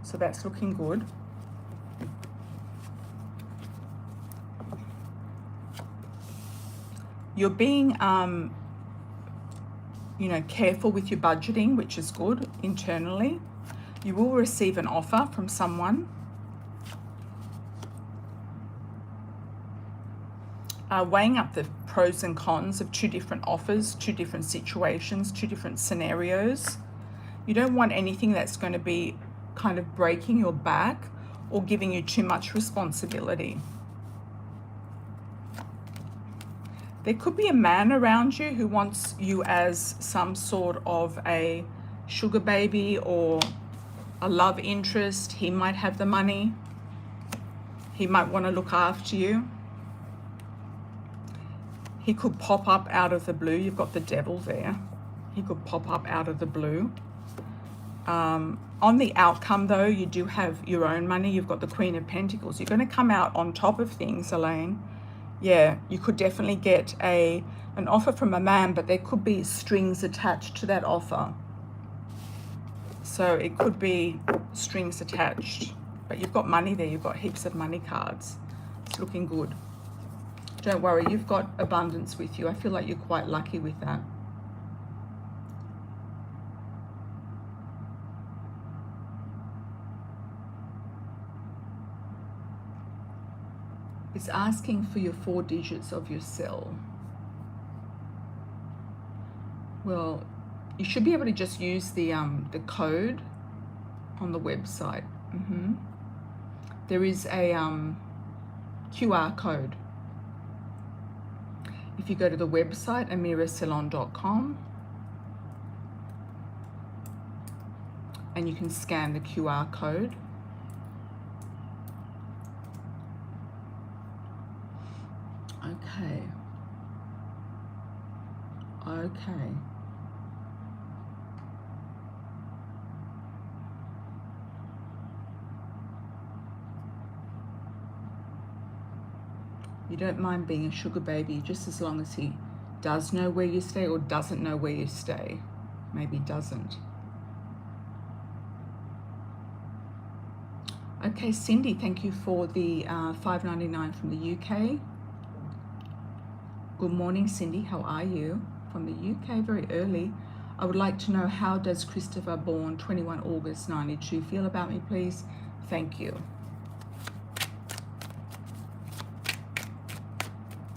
So that's looking good. You're being, careful with your budgeting, which is good internally. You will receive an offer from someone. Weighing up the pros and cons of 2 different offers, 2 different situations, 2 different scenarios. You don't want anything that's going to be kind of breaking your back or giving you too much responsibility. There could be a man around you who wants you as some sort of a sugar baby or a love interest. He might have the money. He might want to look after you. He could pop up out of the blue. You've got the devil there. He could pop up out of the blue. On the outcome, though, you do have your own money. You've got the Queen of Pentacles. You're going to come out on top of things, Elaine. Yeah, you could definitely get an offer from a man, but there could be strings attached to that offer. So it could be strings attached, but you've got money there. You've got heaps of money cards. It's looking good. Don't worry, you've got abundance with you. I feel like you're quite lucky with that. It's asking for your 4 digits of your cell. Well, you should be able to just use the code on the website. There is a QR code. If you go to the website, amiracelon.com, and you can scan the QR code. Okay. Okay. You don't mind being a sugar baby just as long as he does know where you stay or doesn't know where you stay. Maybe doesn't. Okay, Cindy, thank you for the $5.99 from the UK. Good morning, Cindy. How are you? From the UK, very early. I would like to know, how does Christopher, born 21 August 92, feel about me, please? Thank you.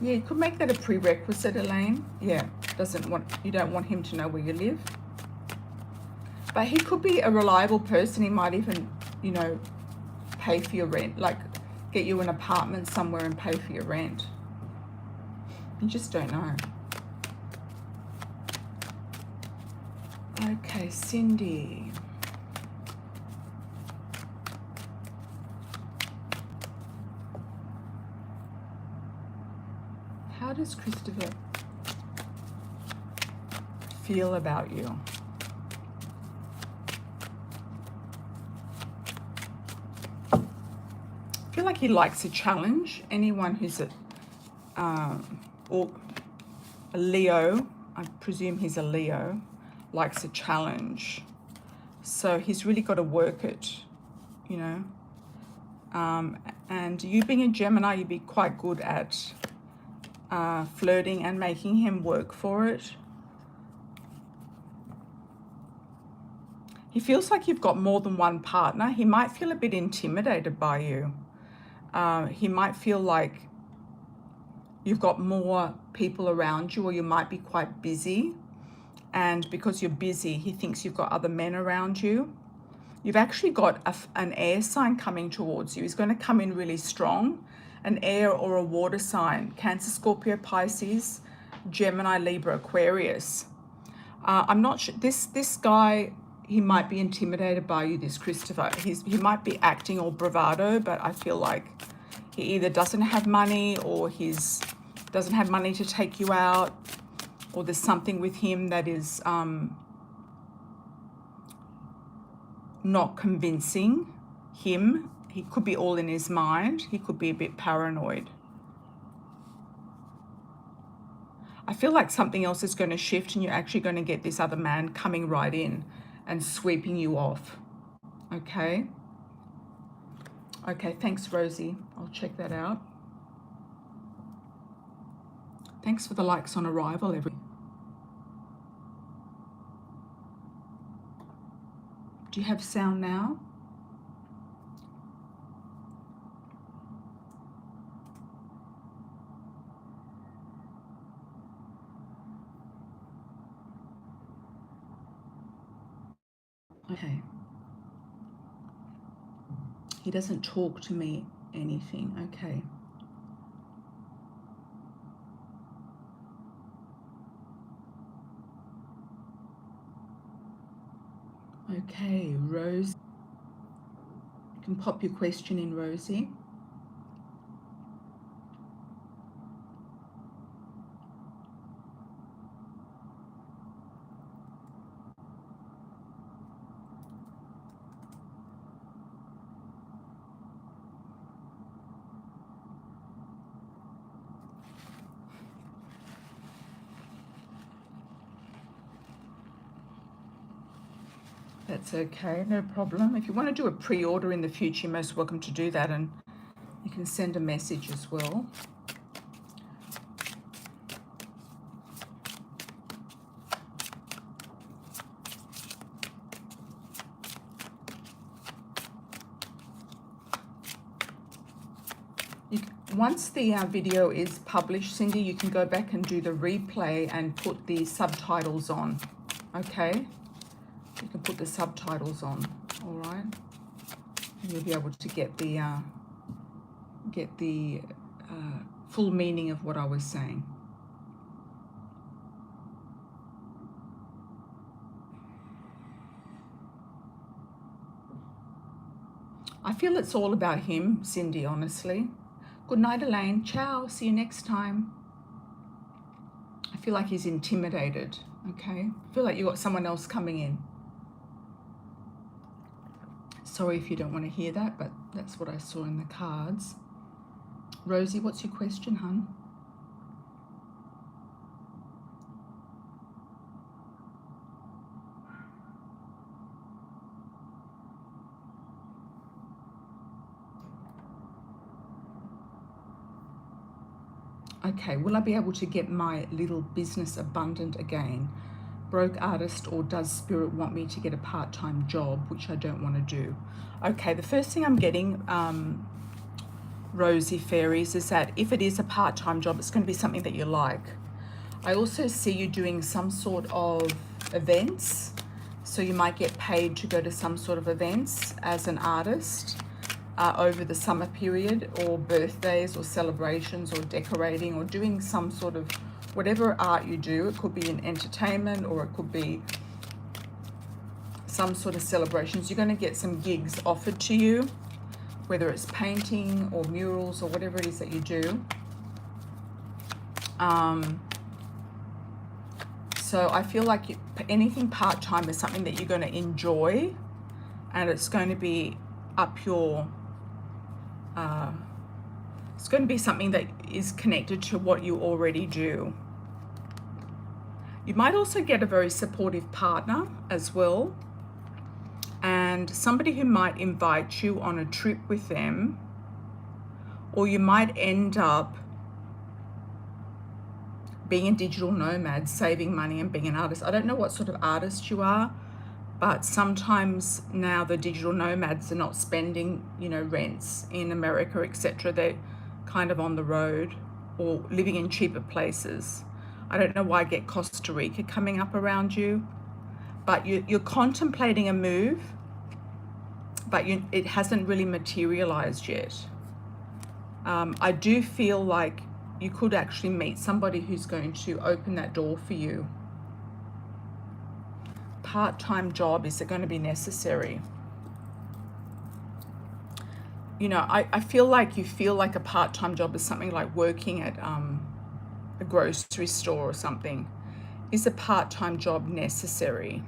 Yeah, you could make that a prerequisite, Elaine. Yeah, you don't want him to know where you live. But he could be a reliable person. He might even, you know, pay for your rent, like get you an apartment somewhere and pay for your rent. You just don't know. Okay, Cindy. How does Christopher feel about you? I feel like he likes a challenge. Anyone who's or a Leo, I presume he's a Leo, likes a challenge. So he's really got to work it, you know. And you being a Gemini, you'd be quite good at flirting and making him work for it. He feels like you've got more than one partner. He might feel a bit intimidated by you. He might feel like you've got more people around you, or you might be quite busy. And because you're busy, he thinks you've got other men around you. You've actually got an air sign coming towards you. He's going to come in really strong. An air or a water sign. Cancer, Scorpio, Pisces, Gemini, Libra, Aquarius. I'm not sure. This guy, he might be intimidated by you, this Christopher. He might be acting all bravado, but I feel like he either doesn't have money, or he's doesn't have money to take you out, or there's something with him that is not convincing him. He could be all in his mind. He could be a bit paranoid. I feel like something else is going to shift, and you're actually going to get this other man coming right in and sweeping you off. Okay? Okay, thanks, Rosie. I'll check that out. Thanks for the likes on arrival, everyone. Do you have sound now? Okay. He doesn't talk to me anything. Okay. Okay, Rose. You can pop your question in, Rosie. That's okay, no problem. If you want to do a pre-order in the future, you're most welcome to do that, and you can send a message as well. Once the video is published, Cindy, you can go back and do the replay and put the subtitles on, okay? You can put the subtitles on, all right? And you'll be able to get the full meaning of what I was saying. I feel it's all about him, Cindy, honestly. Good night, Elaine. Ciao. See you next time. I feel like he's intimidated, okay? I feel like you got someone else coming in. Sorry if you don't want to hear that, but that's what I saw in the cards. Rosie, what's your question, hun? Okay, will I be able to get my little business abundant again? Broke artist, or does Spirit want me to get a part-time job, which I don't want to do? Okay, the first thing I'm getting, Rosie Fairies, is that if it is a part-time job, it's going to be something that you like. I also see you doing some sort of events, so you might get paid to go to some sort of events as an artist. Over the summer period, or birthdays or celebrations or decorating or doing some sort of whatever art you do. It could be in entertainment, or it could be some sort of celebrations. You're going to get some gigs offered to you, whether it's painting or murals or whatever it is that you do. So I feel like anything part-time is something that you're going to enjoy, and it's going to be up your it's going to be something that is connected to what you already do. You might also get a very supportive partner as well, and somebody who might invite you on a trip with them, or you might end up being a digital nomad, saving money and being an artist. I don't know what sort of artist you are, but sometimes now the digital nomads are not spending, rents in America, etc. They're kind of on the road or living in cheaper places. I don't know why I get Costa Rica coming up around you, but you're contemplating a move, but it hasn't really materialized yet. I do feel like you could actually meet somebody who's going to open that door for you. Part-time job, is it going to be necessary? I feel like you feel like a part-time job is something like working at a grocery store or something. Is a part-time job necessary?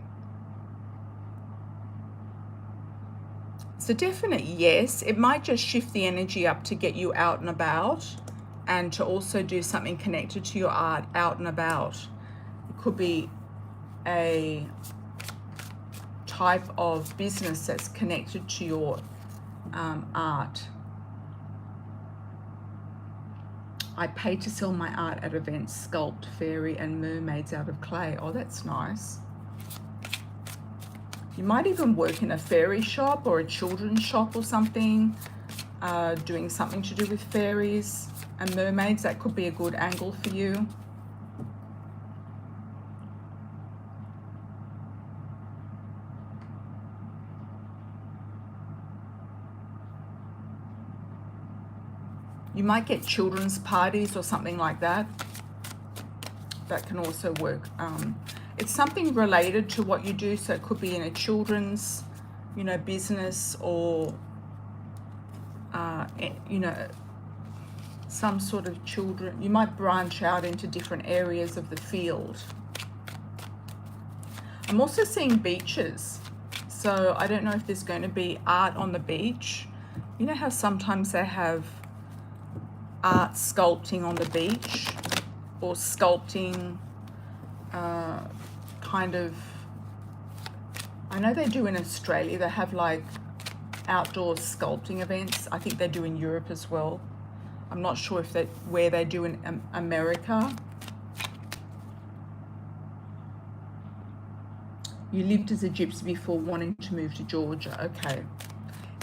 It's a definite yes. It might just shift the energy up to get you out and about, and to also do something connected to your art out and about. It could be a type of business that's connected to your art. I pay to sell my art at events, sculpt fairy and mermaids out of clay. Oh, that's nice. You might even work in a fairy shop or a children's shop or something, doing something to do with fairies and mermaids. That could be a good angle for you. You might get children's parties or something like that. That can also work. It's something related to what you do, so it could be in a children's, business, or, some sort of children. You might branch out into different areas of the field. I'm also seeing beaches. So I don't know if there's going to be art on the beach. You know how sometimes they have art sculpting on the beach, or sculpting kind of I know they do in Australia. They have like outdoor sculpting events. I think they do in Europe as well. I'm not sure if where they do in America. You lived as a gypsy before wanting to move to Georgia. Okay.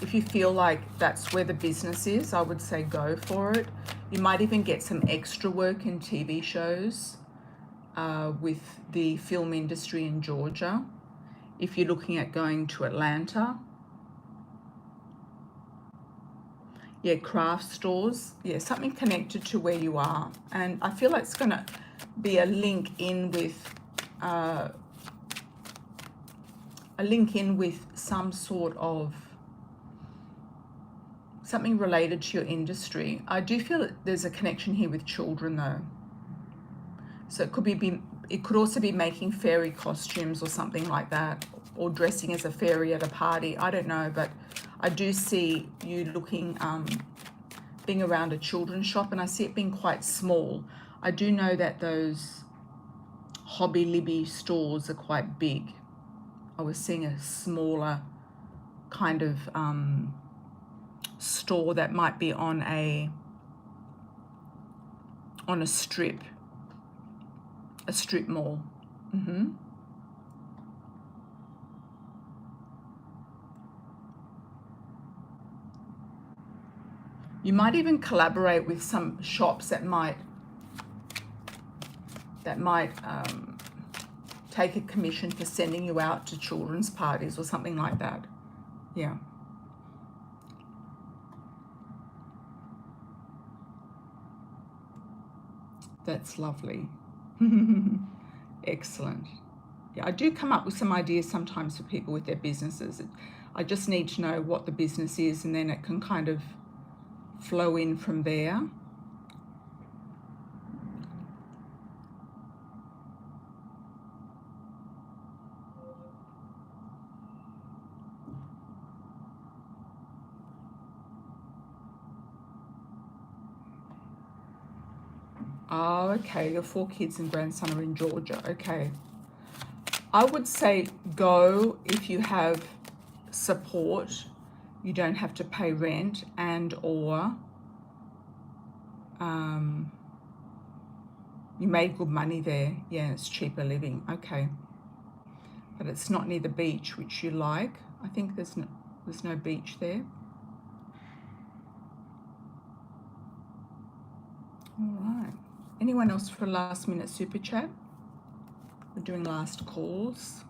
If you feel like that's where the business is, I would say go for it. You might even get some extra work in TV shows with the film industry in Georgia. If you're looking at going to Atlanta. Yeah, craft stores. Yeah, something connected to where you are. And I feel like it's going to be a link in with some sort of something related to your industry. I do feel that there's a connection here with children though. So it could also be making fairy costumes or something like that, or dressing as a fairy at a party. I don't know, but I do see you looking, being around a children's shop, and I see it being quite small. I do know that those Hobby Libby stores are quite big. I was seeing a smaller kind of store that might be on a strip mall. You might even collaborate with some shops that might take a commission for sending you out to children's parties or something like that. Yeah. That's lovely. Excellent. Yeah, I do come up with some ideas sometimes for people with their businesses. I just need to know what the business is, and then it can kind of flow in from there. Oh, okay, your 4 kids and grandson are in Georgia. Okay. I would say go if you have support. You don't have to pay rent, and or you made good money there. Yeah, it's cheaper living. Okay. But it's not near the beach, which you like. I think there's no beach there. All right. Anyone else for a last minute super chat? We're doing last calls.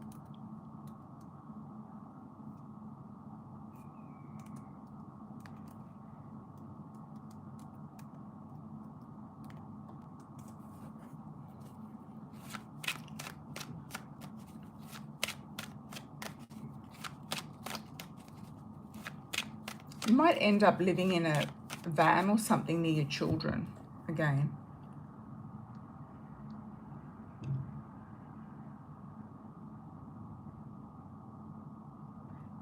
You might end up living in a van or something near your children again.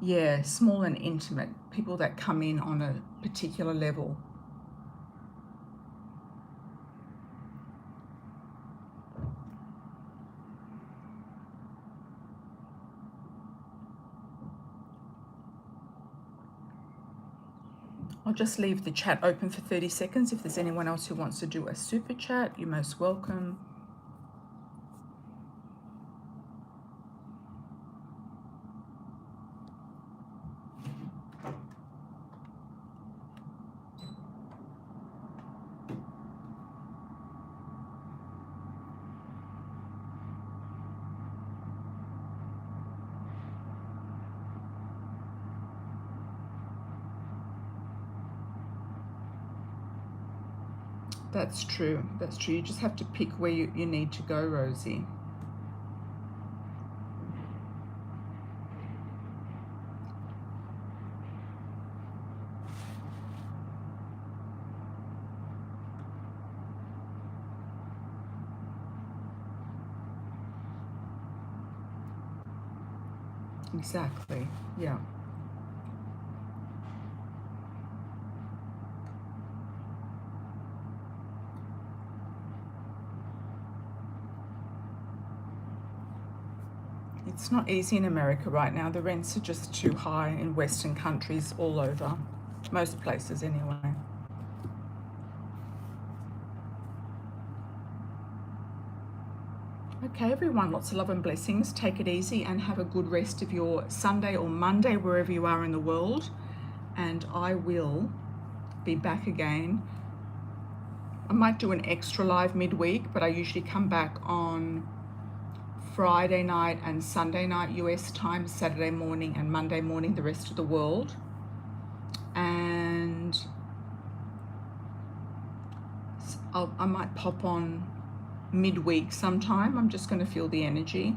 Yeah, small and intimate. People that come in on a particular level. I'll just leave the chat open for 30 seconds. If there's anyone else who wants to do a super chat, you're most welcome. That's true. That's true. You just have to pick where you need to go, Rosie. Exactly. Yeah. It's not easy in America right now. The rents are just too high in Western countries all over. Most places anyway. Okay, everyone, lots of love and blessings. Take it easy and have a good rest of your Sunday or Monday, wherever you are in the world. And I will be back again. I might do an extra live midweek, but I usually come back on Friday night and Sunday night US time, Saturday morning and Monday morning, the rest of the world. And I might pop on midweek sometime. I'm just going to feel the energy.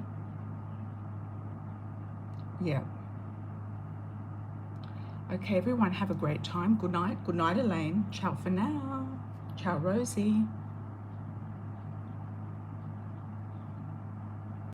Yeah. Okay, everyone, have a great time. Good night. Good night, Elaine. Ciao for now. Ciao, Rosie.